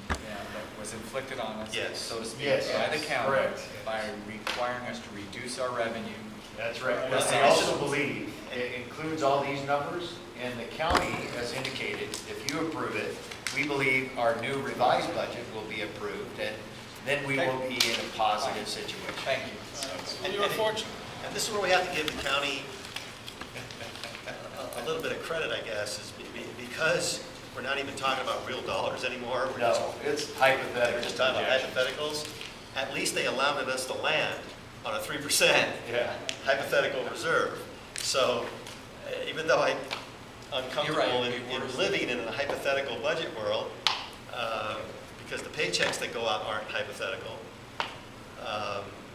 that was inflicted on us, Yes. so to speak, Yes, by the county, correct. by requiring us to reduce our revenue. That's right. Well, But I also believe it includes all these numbers, and the county has indicated, if you approve it, we believe our new revised budget will be approved, and then we will be in a positive situation. Thank you. And you were fortunate. And this is where we have to give the county a little bit of credit, I guess, is because we're not even talking about real dollars anymore. We're just, No, it's hypothetical. we're just talking about projection. hypotheticals. At least they allowed us to land on a 3% Yeah. hypothetical reserve. So even though I'm You're right, uncomfortable it'd be in worse. living in a hypothetical budget world, because the paychecks that go out aren't hypothetical,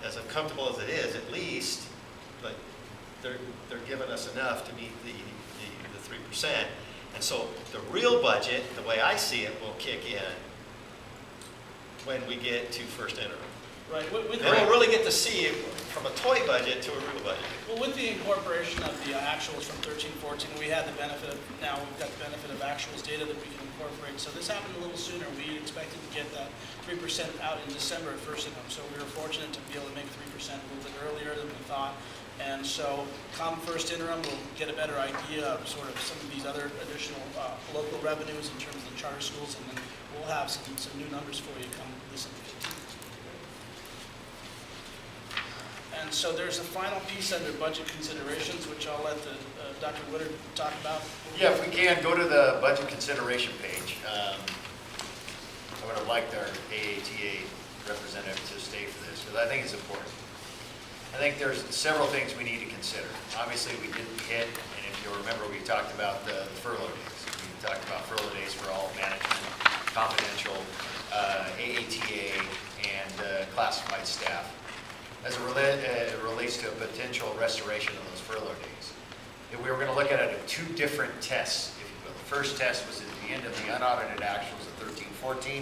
as uncomfortable as it is, at least, but they're giving us enough to meet the 3%. And so the real budget, the way I see it, will kick in when we get to first interim. Right. Then we'll really get to see it from a toy budget to a real budget. Well, with the incorporation of the actuals from 13-14, we had the benefit of, now we've got the benefit of actuals data that we can incorporate. So this happened a little sooner. We expected to get that 3% out in December at first income. So we were fortunate to be able to make 3% a little bit earlier than we thought. And so come first interim, we'll get a better idea of sort of some of these other additional local revenues in terms of the charter schools, and then we'll have some new numbers for you come December 15th. And so there's a final piece under budget considerations, which I'll let Dr. Woodard talk about. Yeah, if we can, go to the budget consideration page. I would have liked our AATA representative to stay for this, because I think it's important. I think there's several things we need to consider. Obviously, we didn't hit, and if you'll remember, we talked about the furlough days. We talked about furlough days for all management, confidential, AATA, and classified staff. As it relates to a potential restoration of those furlough days, if we were going to look at it at two different tests, if you will. The first test was at the end of the unaudited actuals of 13-14.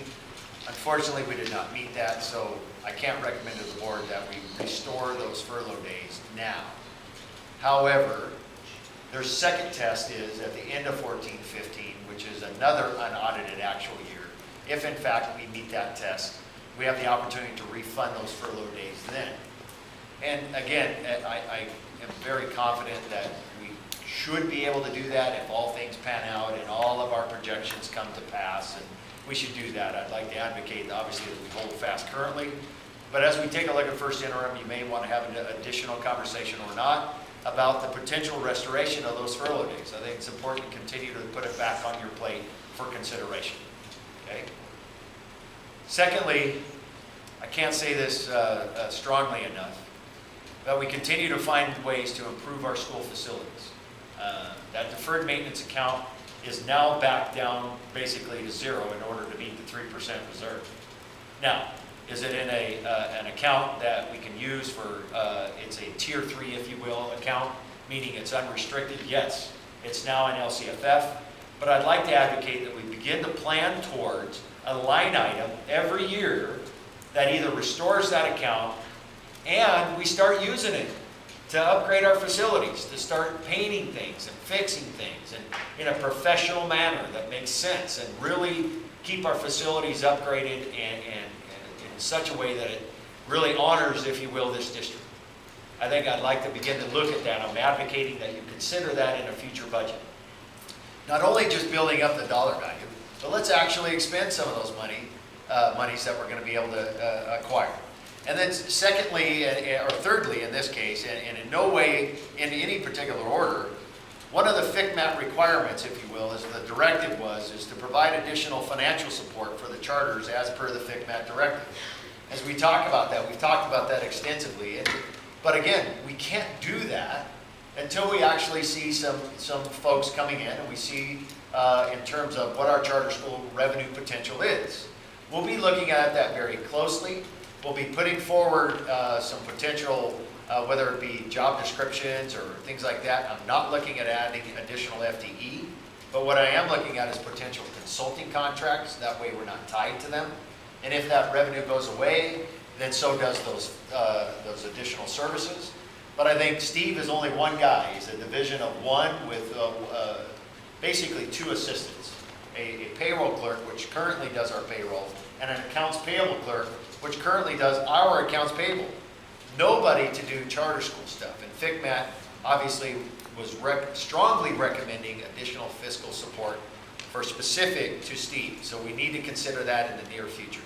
Unfortunately, we did not meet that, so I can't recommend to the board that we restore those furlough days now. However, their second test is at the end of 14-15, which is another unaudited actual year. If in fact we meet that test, we have the opportunity to refund those furlough days then. And again, I am very confident that we should be able to do that if all things pan out and all of our projections come to pass, and we should do that. I'd like to advocate, obviously, that we hold fast currently, but as we take a look at first interim, you may want to have an additional conversation or not about the potential restoration of those furlough days. I think it's important to continue to put it back on your plate for consideration. Okay? Secondly, I can't say this strongly enough, but we continue to find ways to improve our school facilities. That deferred maintenance account is now back down basically to zero in order to meet the 3% reserve. Now, is it in an account that we can use for, it's a tier 3, if you will, account, meaning it's unrestricted? Yes, it's now in LCFF, but I'd like to advocate that we begin to plan towards a line item every year that either restores that account and we start using it to upgrade our facilities, to start painting things and fixing things and in a professional manner that makes sense, and really keep our facilities upgraded and in such a way that it really honors, if you will, this district. I think I'd like to begin to look at that. I'm advocating that you consider that in a future budget. Not only just building up the dollar value, but let's actually expend some of those monies that we're going to be able to acquire. And then secondly, or thirdly in this case, and in no way in any particular order, one of the FCMAT requirements, if you will, as the directive is to provide additional financial support for the charters as per the FCMAT directive. As we talk about that, we've talked about that extensively. But again, we can't do that until we actually see some folks coming in and we see in terms of what our charter school revenue potential is. We'll be looking at that very closely. We'll be putting forward some potential, whether it be job descriptions or things like that. I'm not looking at adding additional FTE, but what I am looking at is potential consulting contracts. That way we're not tied to them. And if that revenue goes away, then so does those additional services. But I think Steve is only one guy. He's a division of one with basically 2 assistants. A payroll clerk, which currently does our payroll, and an accounts payable clerk, which currently does our accounts payable. Nobody to do charter school stuff. And FCMAT obviously was strongly recommending additional fiscal support for specific to Steve. So we need to consider that in the near future.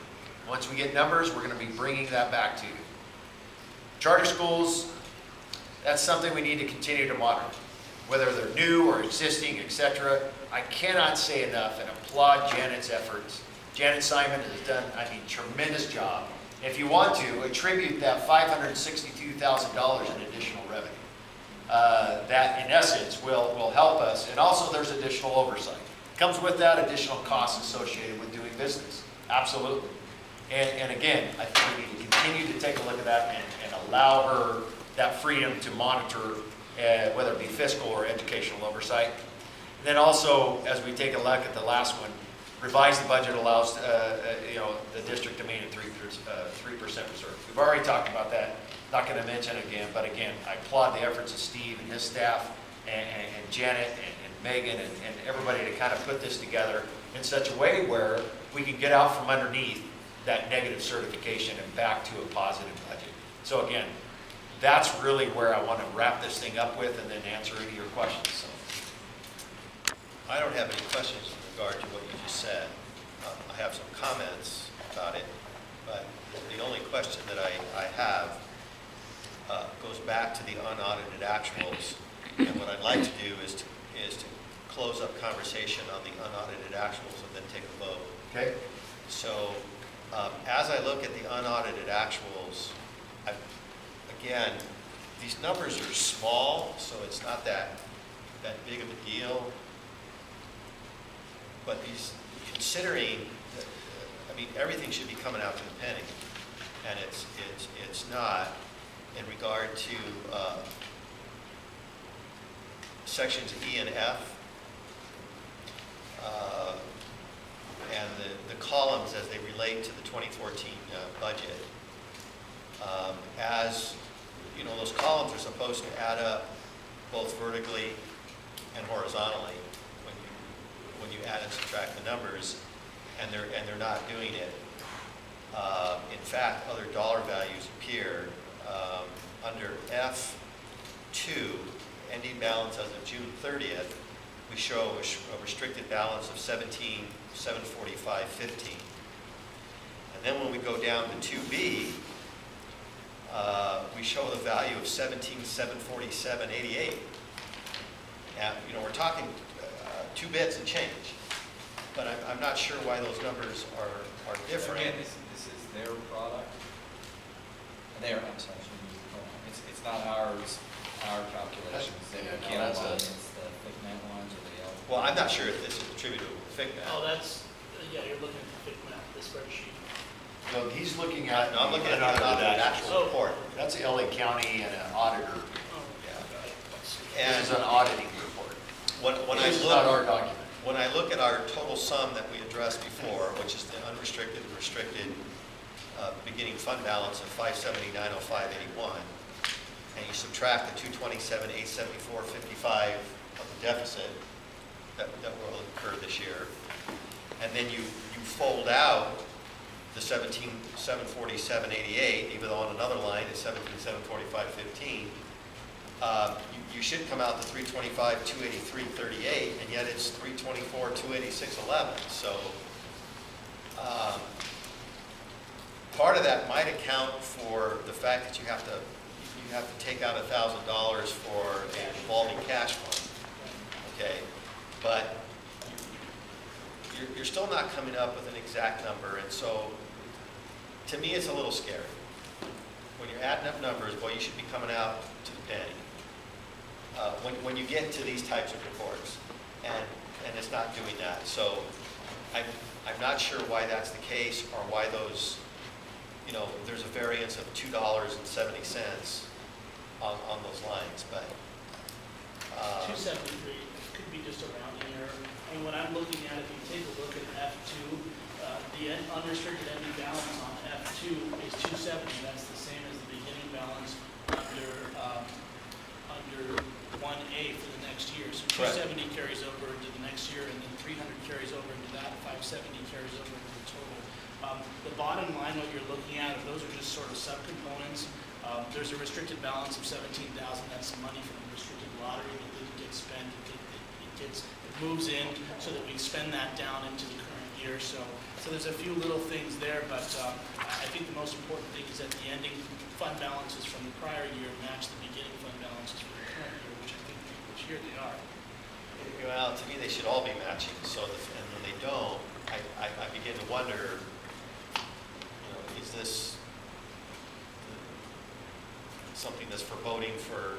Once we get numbers, we're going to be bringing that back to you. Charter schools, that's something we need to continue to monitor. Whether they're new or existing, etc. I cannot say enough and applaud Janet's efforts. Janet Simon has done, tremendous job. If you want to, attribute that $562,000 in additional revenue. That, in essence, will help us. And also, there's additional oversight. Comes with that additional costs associated with doing business. Absolutely. And again, I think we need to continue to take a look at that and allow her that freedom to monitor, whether it be fiscal or educational oversight. And then also, as we take a look at the last one, revise the budget allows the district to maintain 3% reserve. We've already talked about that. Not going to mention it again, but again, I applaud the efforts of Steve and his staff and Janet and Megan and everybody to kind of put this together in such a way where we can get out from underneath that negative certification and back to a positive budget. So again, that's really where I want to wrap this thing up with and then answer any of your questions. So. I don't have any questions in regard to what you just said. I have some comments about it, but the only question that I have goes back to the unaudited actuals. And what I'd like to do is to close up conversation on the unaudited actuals and then take a vote. Okay. So as I look at the unaudited actuals, again, these numbers are small, so it's not that big of a deal. But considering, everything should be coming out to the penny, and it's not. In regard to sections E and F, and the columns as they relate to the 2014 budget, as you know, those columns are supposed to add up both vertically and horizontally when you add and subtract the numbers, and they're not doing it. In fact, other dollar values appear under F2, ending balance as of June 30th. We show a restricted balance of $17,745.15. And then when we go down to 2B, we show the value of $17,747.88. Now, we're talking 2 bits and change, but I'm not sure why those numbers are different. Again, this is their product. I'm sorry, it's not ours, our calculations. That's it's the FCMAT ones or the other. Well, I'm not sure if this is attributable to FCMAT. Oh, that's, you're looking at the FCMAT, the spreadsheet. So he's looking at. No, I'm looking at the actual report. That's the LA County and an auditor. Oh, Yeah. got it. This is an auditing report. This is not our document. When I look at our total sum that we addressed before, which is the unrestricted and restricted beginning fund balance of $579,0581, and you subtract the $227,874.55 of the deficit that will occur this year, and then you fold out the 17,747.88, even though on another line it's 17,745.15, you should come out to 325,283.38, and yet it's 324,286.11. So part of that might account for the fact that you have to take out $1,000 for a revolving cash fund. Okay, but you're still not coming up with an exact number, and so to me it's a little scary. When you're adding up numbers, boy, you should be coming out to the penny. When you get to these types of reports, and it's not doing that. So I'm not sure why that's the case, or why those, there's a variance of $2.70 on those lines, but 273 could be just a rounding error. And when I'm looking at it, if you take a look at F2, the unrestricted ending balance on F2 is 270. That's the same as the beginning balance under 1A for the next year. So 270 carries over into the next year, and then 300 carries over into that, 570 carries over into the total. The bottom line, what you're looking at, those are just sort of subcomponents. There's a restricted balance of 17,000. That's some money from the restricted lottery that didn't get spent. It moves in so that we spend that down into the current year. So there's a few little things there, but I think the most important thing is that the ending fund balances from the prior year match the beginning fund balances for the current year, which here they are. well, to me they should all be matching. So and when they don't, I begin to wonder, is this something that's foreboding for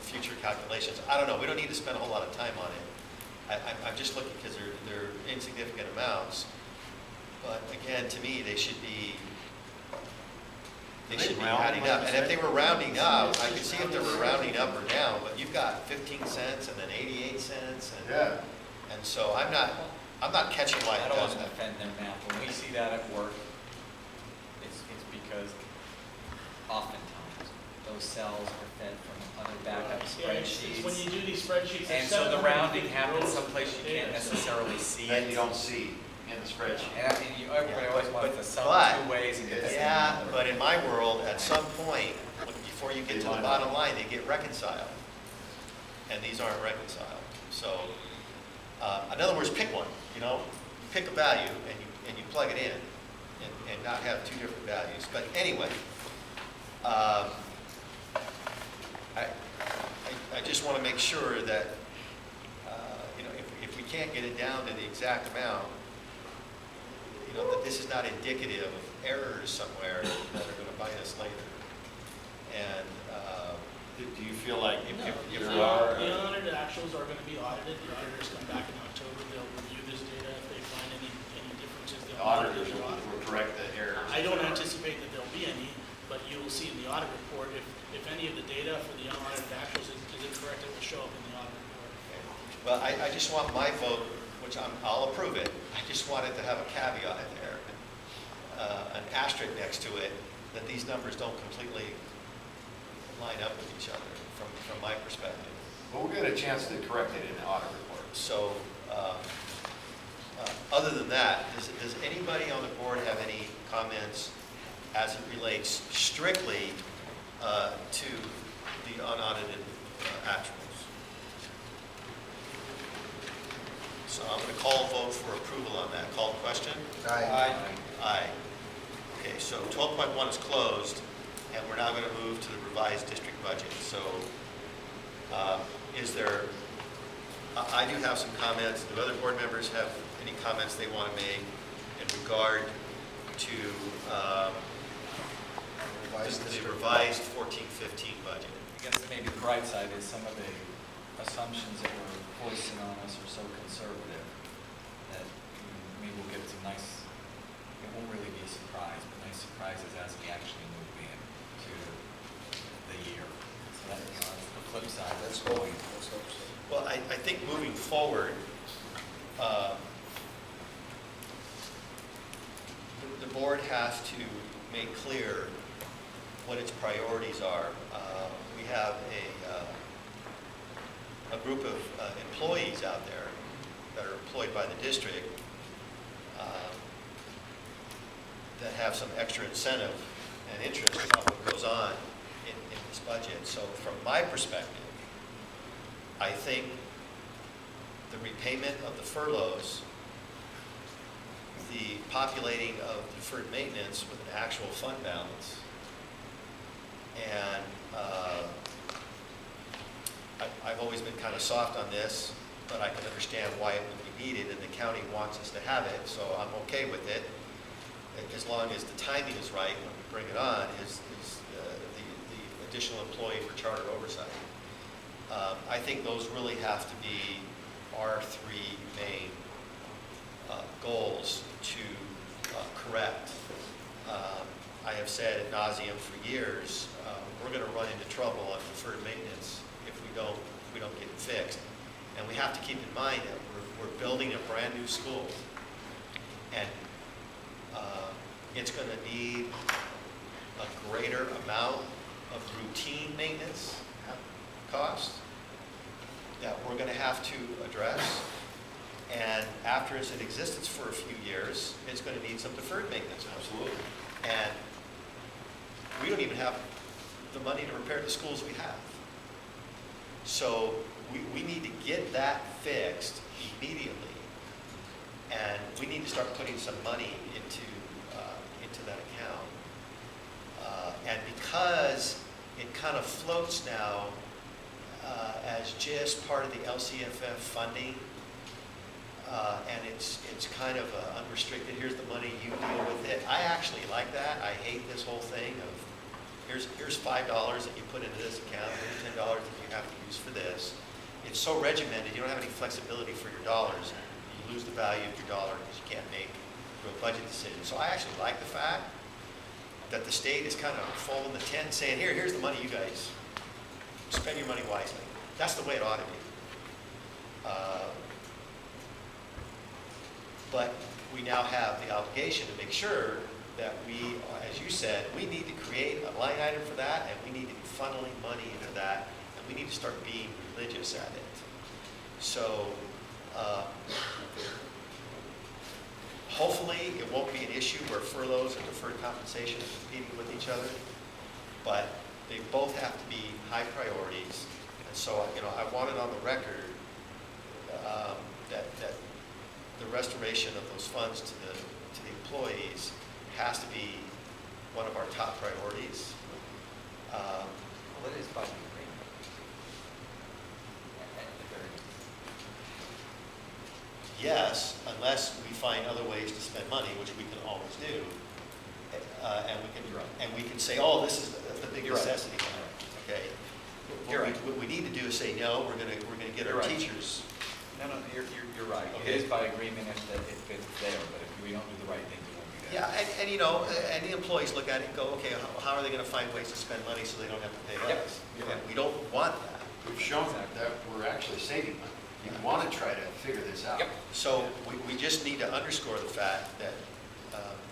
future calculations? I don't know. We don't need to spend a whole lot of time on it. I'm just looking because they're insignificant amounts. But again, to me, they should be adding up. And if they were rounding up, I could see if they were rounding up or down. But you've got 15 cents and then 88 cents, and so I'm not catching why I it don't does want to that. defend their math. When we see that at work, it's because oftentimes those cells are fed from other backup spreadsheets. When you do these spreadsheets, And so the rounding happens someplace you can't necessarily see That it. you don't see in the spreadsheet. And everybody always wants to sum but- two ways and get the same Yeah, number. but in my world, at some point, before you get to the bottom line, they get reconciled. And these aren't reconciled. So, in other words, pick one, pick a value and you plug it in and not have two different values. But anyway, I just want to make sure that, if we can't get it down to the exact amount, that this is not indicative of errors somewhere that are going to bite us later. And Do you feel like if The there are, unaudited actuals are going to be audited. The auditors come back in October. They'll review this data. If they find any differences, the they'll audit auditors it. will correct the errors? I don't anticipate that there'll be any, but you will see in the audit report, if any of the data for the unaudited actuals is incorrect, it will show up in the audit report. well, I just want my vote, which I'll approve it. I just want it to have a caveat in there, an asterisk next to it, that these numbers don't completely line up with each other from my perspective. Well, we'll get a chance to correct it in the audit report. So, other than that, does anybody on the board have any comments as it relates strictly to the unaudited actuals? So I'm going to call a vote for approval on that. Call the question? Aye. Aye. Okay, so 12.1 is closed, and we're now going to move to the revised district budget. So I do have some comments. Do other board members have any comments they want to make in regard to the revised 14-15 budget? I guess maybe the bright side is some of the assumptions that were foisted on us are so conservative that maybe we'll get some nice, it won't really be a surprise, but nice surprises as we actually move into the year. So that's the flip side. Let's hope so. Well, I think moving forward, the board has to make clear what its priorities are. We have a group of employees out there that are employed by the district some extra incentive and interest about what goes on in this budget. So from my perspective, I think the repayment of the furloughs, the populating of deferred maintenance with an actual fund balance, and I've always been kind of soft on this, but I can understand why it would be needed, and the county wants us to have it, so I'm okay with it, as long as the timing is right when we bring it on, is the additional employee for charter oversight. I think those really have to be our three main goals to correct. I have said ad nauseum for years, we're going to run into trouble on deferred maintenance if we don't get it fixed. And we have to keep in mind that we're building a brand new school, and it's going to need a greater amount of routine maintenance cost that we're going to have to address. And after it's in existence for a few years, it's going to need some deferred maintenance. Absolutely. And we don't even have the money to repair the schools we have. So we need to get that fixed immediately. And we need to start putting some money into that account. And because it kind of floats now as just part of the LCFF funding, and it's kind of unrestricted, here's the money, you deal with it. I actually like that. I hate this whole thing of here's $5 that you put into this account, here's $10 that you have to use for this. It's so regimented, you don't have any flexibility for your dollars. You lose the value of your dollar because you can't make real budget decisions. So I actually like the fact that the state is kind of folding the tent, saying, here's the money, you guys spend your money wisely. That's the way it ought to be. But we now have the obligation to make sure that we, as you said, we need to create a line item for that, and we need to be funneling money into that, and we need to start being religious at it. So hopefully it won't be an issue where furloughs and deferred compensation are competing with each other, but they both have to be high priorities. And so, I want it on the record that the restoration of those funds to the employees has to be one of our top priorities. What is by agreement? Yes, unless we find other ways to spend money, which we can always do, and we can say, oh, this is the big necessity. Okay. What we need to do is say, no, we're going to get our teachers. No, you're right. Okay. It is by agreement if it's there, but if we don't do the right things, it won't be there. Yeah, and the employees look at it and go, okay, how are they going to find ways to spend money so they don't have to pay Yep. us? You're And right. we don't want that. We've shown that we're actually saving money. You want to try to figure this out. Yep. So we just need to underscore the fact that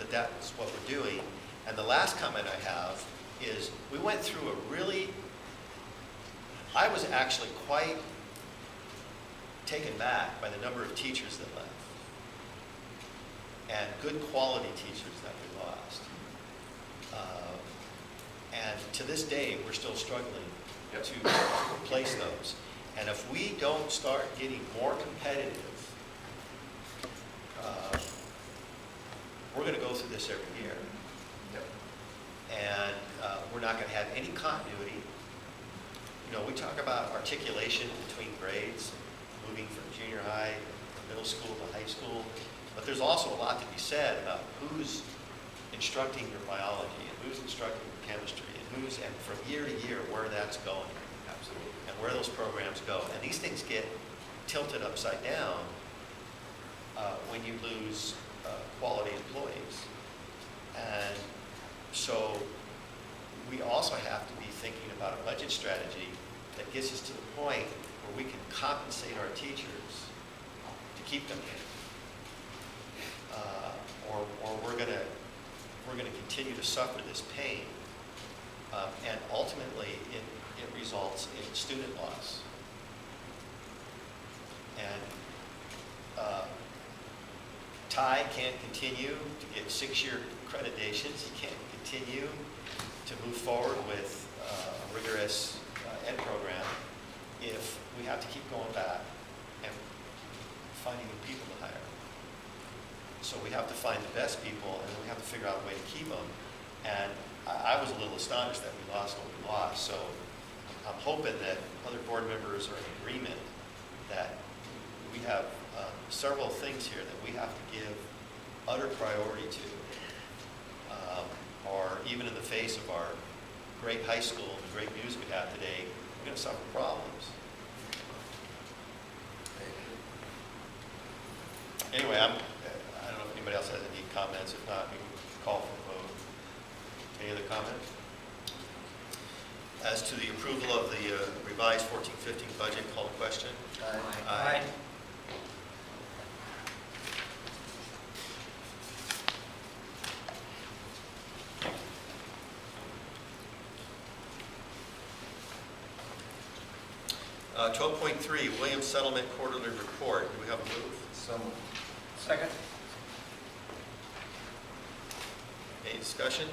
that's what we're doing. And the last comment I have is we went through I was actually quite taken back by the number of teachers that left and good quality teachers that we lost. And to this day, we're still struggling to replace those. And if we don't start getting more competitive, we're going to go through this every year. And we're not going to have any continuity. We talk about articulation between grades, moving from junior high, middle school to high school, but there's also a lot to be said about who's instructing your biology and who's instructing your chemistry and from year to year where that's going. Absolutely. And where those programs go. And these things get tilted upside down when you lose quality employees. And so we also have to be thinking about a budget strategy that gets us to the point where we can compensate our teachers to keep them in. Or we're going to continue to suffer this pain. And ultimately, it results in student loss. And Ty can't continue to get 6-year accreditations. He can't continue to move forward with a rigorous ed program if we have to keep going back and finding new people to hire. So we have to find the best people, and then we have to figure out a way to keep them. And I was a little astonished that we lost what we lost. So I'm hoping that other board members are in agreement that we have several things here that we have to give utter priority to, or even in the face of our great high school and the great news we have today, we're going to suffer problems. Anyway, I don't know if anybody else has any comments. If not, we can call for a vote. Any other comments? As to the approval of the revised 14-15 budget, call to question. Aye. Aye. Uh, 12.3, Williams Settlement Quarterly Report. Do we have a move? So moved. Second? Any discussion?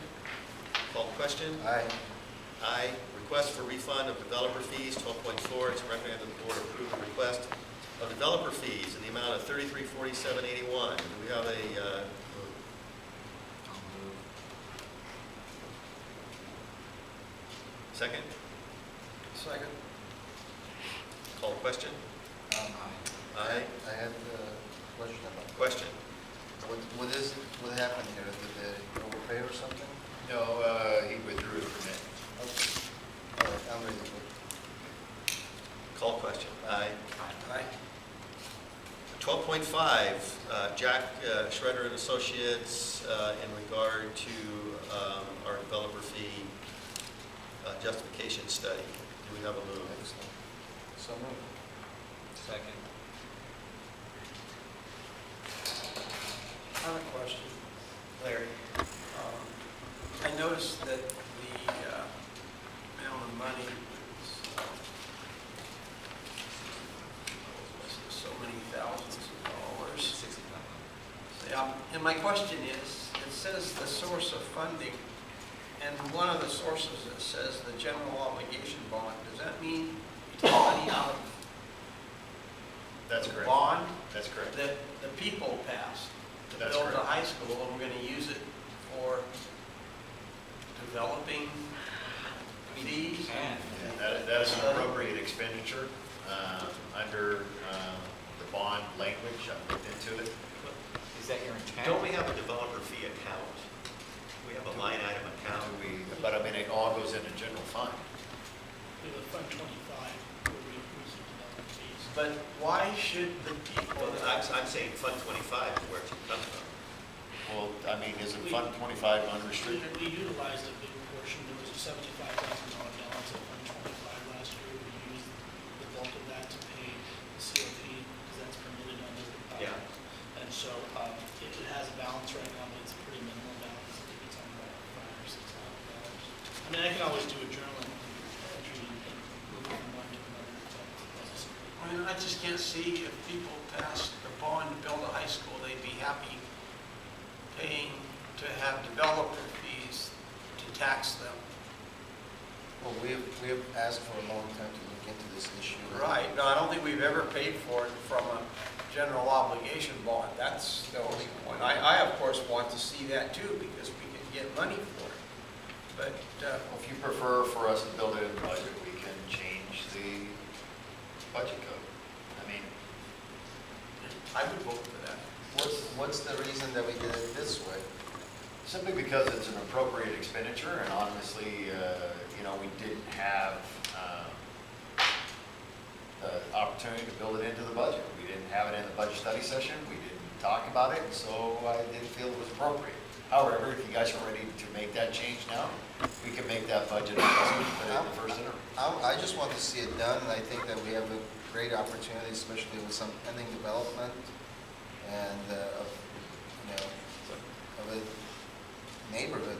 Call to question. Aye. Aye. Request for refund of developer fees, 12.4. It's recommended the board approve the request of developer fees in the amount of $3347.81. Do we have a second? Second. Call to question. Aye. I had a question about, Question. what happened here? Did they overpay or something? No, he withdrew his permit. Okay. All right, I'm ready to Call question. Aye. Aye. 12.5, Jack Schroeder and Associates in regard to our developer fee justification study. Do we have a move? Excellent. So moved. Second. I have a question. Larry. I noticed that the amount of money is so many thousands of dollars. 65. Yeah, and my question is, it says the source of funding, and one of the sources that says the general obligation bond, does that mean you take money out of That's the correct. bond That's correct. that the people passed to That's build the correct. high school, and we're gonna use it for developing fees? And That is an appropriate expenditure under the bond language. I looked into it. is that your intent? Don't we have a developer fee account? We have a line item account. But I mean, it all goes into general fund. We have a Fund 25 where we use the development fees. But why should the people? Well, I'm saying Fund 25 is where it should come from. Well, I mean, is it Fund 25 We unrestricted? we utilized a big portion, there was a $75,000 balance at Fund 25 last year. We used the bulk of that to pay the COP, because that's permitted under. Yeah. And so it has a balance right now, but it's a pretty minimal balance. I think it's on about $5,000 or $6,000. I mean, I can always do a journal entry and move from one to another if that necessary. I mean, I just can't see if people passed the bond to build a high school, they'd be happy paying to have developer fees to tax them. Well, we have asked for a long time to look into this issue. Right, no, I don't think we've ever paid for it from a general obligation bond, that's the only point. I of course want to see that too, because we can get money for it. But, If you prefer for us to build it in the budget, we can change the budget code. I mean, I would vote for that. What's the reason that we did it this way? simply because it's an appropriate expenditure, and honestly, we didn't have the opportunity to build it into the budget. We didn't have it in the budget study session, we didn't talk about it, so I didn't feel it was appropriate. However, if you guys are ready to make that change now, we can make that budget adjustment for the first interim. I just want to see it done, and I think that we have a great opportunity, especially with some pending development and of a neighborhood,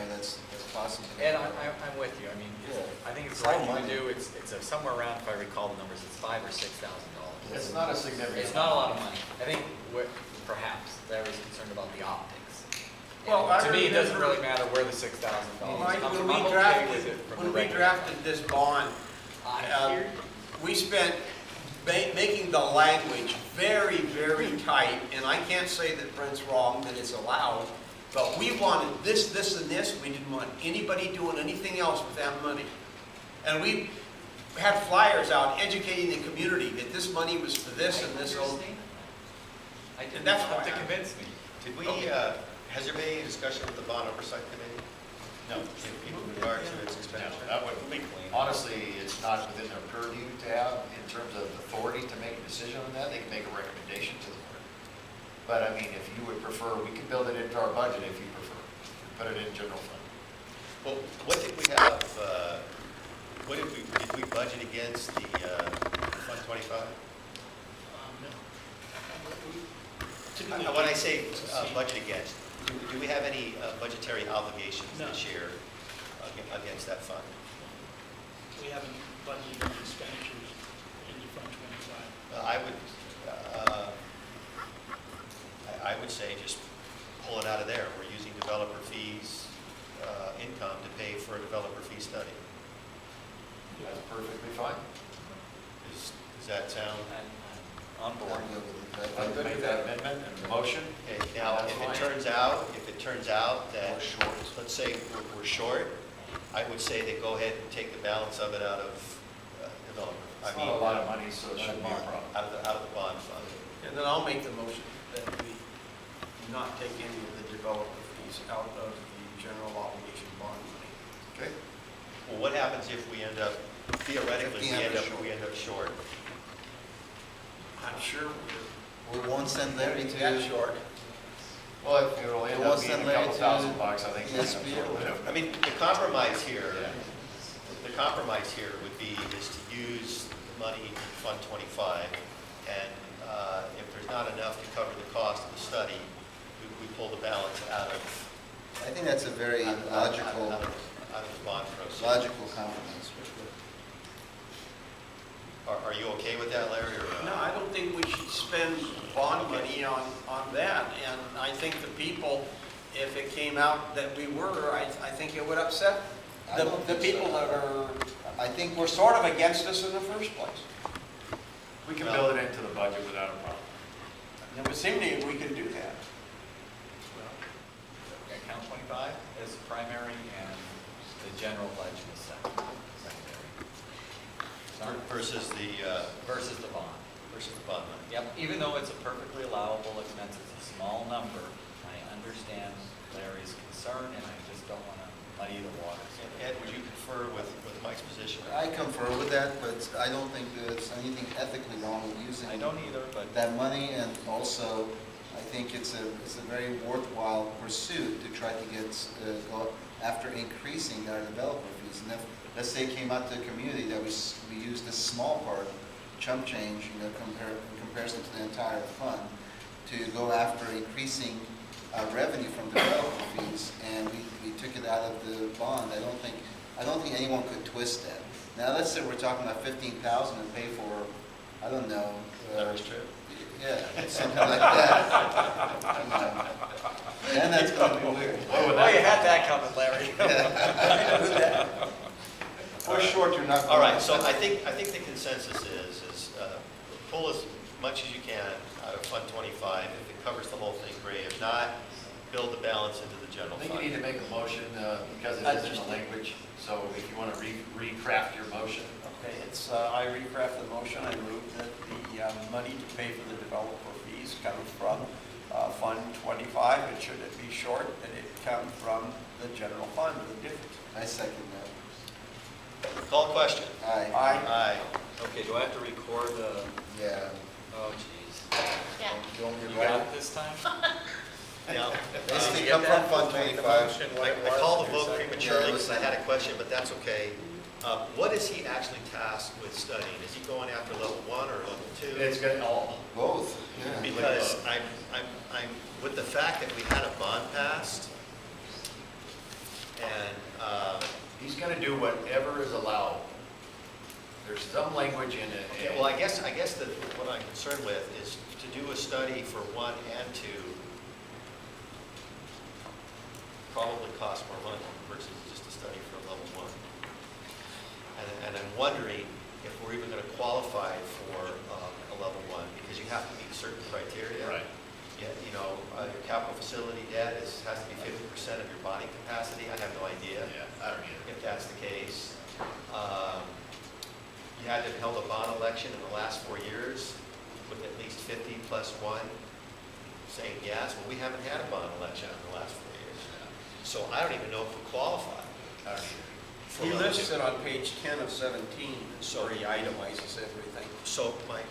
that's possible. And I'm with you, I mean, Yeah. I think it's It's the right all thing to money. do, it's somewhere around, if I recall the numbers, it's $5,000 or $6,000. It's not a significant. It's not a lot of money, I think, perhaps, there was about the optics. Well, And I to me, it doesn't remember- really matter where the $6,000 Mike, comes when from. I'm we okay with it from the when we regular. drafted this bond, I we spent making the language very, very tight, and I can't say that Brent's wrong, that it's allowed, but we wanted this, this, and this. We didn't want anybody doing anything else with that money. And we had flyers out educating the community that this money was for this and this. I didn't And that's have why to I- convince me. Did we, Okay. has there been any discussion with the bond oversight committee? No. In regard to its expenditure? That would be, honestly, it's not within their purview to have, in terms of authority to make a decision on that. They can make a recommendation to the board. But I mean, if you would prefer, we could build it into our budget if you prefer. Put it in general fund. Well, what did we have, what did we budget against the Fund 25? When I say budget against, do we have any budgetary obligations No. this year against that fund? We haven't budgeted any expenditures in the Fund 25. I would say just pull it out of there. We're using developer fees, income to pay for a developer fee study. That's perfectly fine. Does that sound? I'm on board. I'm good with it. I'd like to make that amendment and motion. Okay, now, That's if fine. it turns out that, We're short. let's say we're short, I would say they go ahead and take the balance of it out of developer. It's not a lot of money, so it shouldn't be a problem. Out of the bond fund. And then I'll make the motion that we not take any of the developer fees out of the general obligation bond money. Okay? Well, what happens if we end up, theoretically, we end up short? I'm sure We won't send Larry we're that to, short. Well, if it'll end We'll up being send a Larry couple to $1,000, I think. that's SBA. whatever. I mean, the compromise here would be is to use the money in Fund 25, and if there's not enough to cover the cost of the study, we pull the balance out of. I think that's a very logical, Out of the bond proceeds. logical compromise. Are you okay with that, Larry, or? No, I don't think we should spend bond money on that. And I think the people, if it came out that we were, I think it would upset I the don't think people so. that are, I think were sort of against us in the first place. We can build it into the budget without a problem. It would seem to me we could do that. Account 25 is primary and the general budget is secondary. Sorry? Versus the Versus the bond. bond money. Yep, even though it's a perfectly allowable expense, it's a small number, I understand Larry's concern, and I just don't want to muddy the waters. Ed, would you confer with Mike's position? I confer with that, but I don't think there's anything ethically wrong with using I don't either, but that money, and also, I think it's a very worthwhile pursuit to try to go after increasing our developer fees. And if, let's say it came out to the community that we used this small part, chump change, in comparison to the entire fund, to go after increasing revenue from developer fees, and we took it out of the bond. I don't think anyone could twist that. Now, let's say we're talking about $15,000 and pay for, I don't know. Larry's trip? Yeah, something like that. You know. Then that's going to be weird. oh, you had that coming, Larry. We're short, you're not. All right, so I think the consensus is pull as much as you can out of Fund 25. If it covers the whole thing, great. If not, build the balance into the general I think you need fund. to make a motion because it is in the language. So if you want to recraft your motion. Okay, I recraft the motion. I move that the money to pay for the developer fees come from Fund 25. And should it be short, that it come from the general fund, the difference. I second that. Call question. Aye. Aye. Okay, do I have to record the, Yeah. oh, jeez. Yeah. Don't You you got right? it this time? Now, They come from Fund 25. I called the vote Yeah, prematurely it because was- I had a question, but that's okay. What is he actually tasked with studying? Is he going after level 1 or level 2? It's going to all. Both, yeah. Because I'm, with the fact that we had a bond passed, and, He's going to do whatever is allowed. There's some language in it. okay, well, I guess that what I'm concerned with is to do a study for 1 and 2. probably cost more money versus just a study for a level one. And I'm wondering if we're even going to qualify for a level one, because you have to meet certain criteria. Right. Yeah, your capital facility debt has to be 50% of your bonding capacity. I have no idea Yeah, I don't either. if that's the case. You had to have held a bond election in the last 4 years with at least 50 plus one saying yes. Well, we haven't had a bond election in the last 4 years. So I don't even know if we qualify. I don't either. for He level lists two. it on page 10 of 17, so he itemizes everything. So my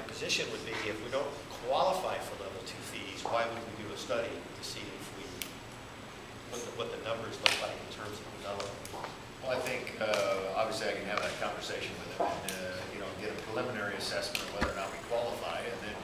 position would be, if we don't qualify for level two fees, why would we do a study to see if we, what the numbers look like in terms of development? Well, I think, obviously I can have that conversation with him and, get a preliminary assessment of whether or not we qualify, and then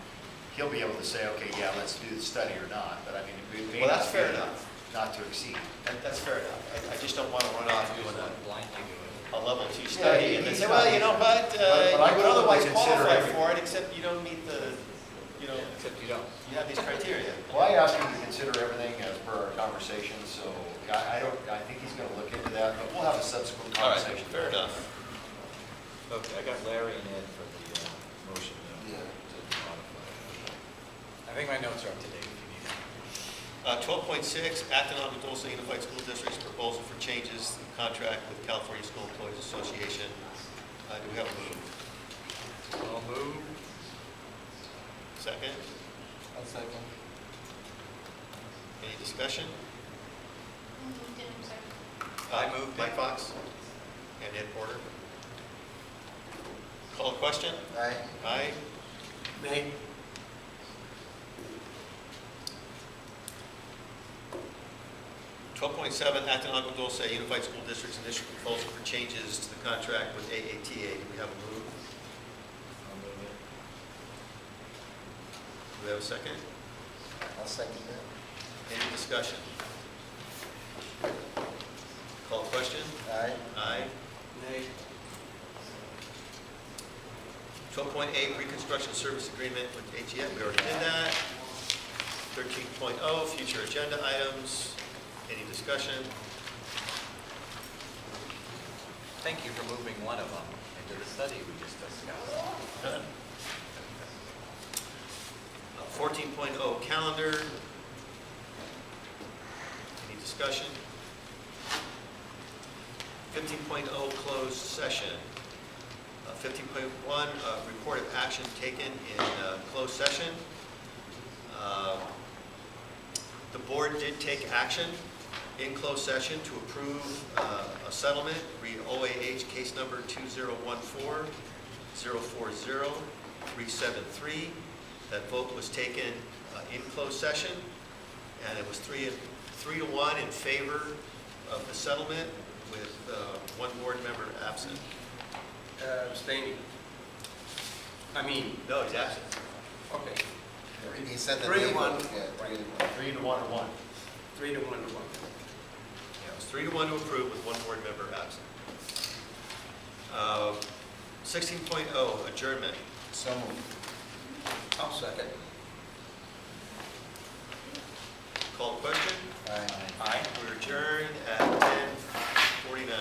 he'll be able to say, okay, yeah, let's do the study or not, but I mean, it may Well, not that's be fair enough. not to exceed. That's fair enough. I just don't want to run off doing Blindly do it. a level two study and then he's say, well, not- you know what, but I you would totally otherwise consider qualify every- for it, except you don't meet the, Except you don't. you have these criteria. Well, I asked him to consider everything as per our conversation, so I think he's gonna look into that, but we'll have a subsequent All right, conversation. fair enough. Okay, I got Larry and Ed for the motion Yeah. to modify. I think my notes are up to date if you need them. 12.6, Acton, Agua, Dulce Unified School District's proposal for changes in contract with California School Employees Association. Do we have a move? I'll move. Second? I'll second. Any discussion? I moved it. Mike Fox and Ed Porter. Call a question? Aye. Aye. Nay? Twelve point seven, Acton, Agua, Dulce Unified School District's initial proposal for changes to the contract with AATA. Do we have a move? I'll move it. Do we have a second? I'll second that. Any discussion? Call a question? Aye. Aye. Nay? 12.8, reconstruction service agreement with HEF, we already did that. 13.0, future agenda items, any discussion? Thank you for moving one of them into the study we just discussed. None. 14.0, calendar. Any discussion? 15.0, closed session. 15.1, report of action taken in closed session. The board did take action in closed session to approve a settlement, read OAH case number 2014-040-373. That vote was taken in closed session, and it was 3-1 in favor of the settlement, with one board member absent. Abstaining. No, he's absent. Okay, He said the 3 to name. 1. Yeah, 3 to 1. 3 to 1 to 1. 3 to 1 to 1. Yeah, it was 3-1 to approve with one board member absent. 16.0, adjournment. So moved. I'll second. Call the question. Aye. Aye. We're adjourned at 10:49.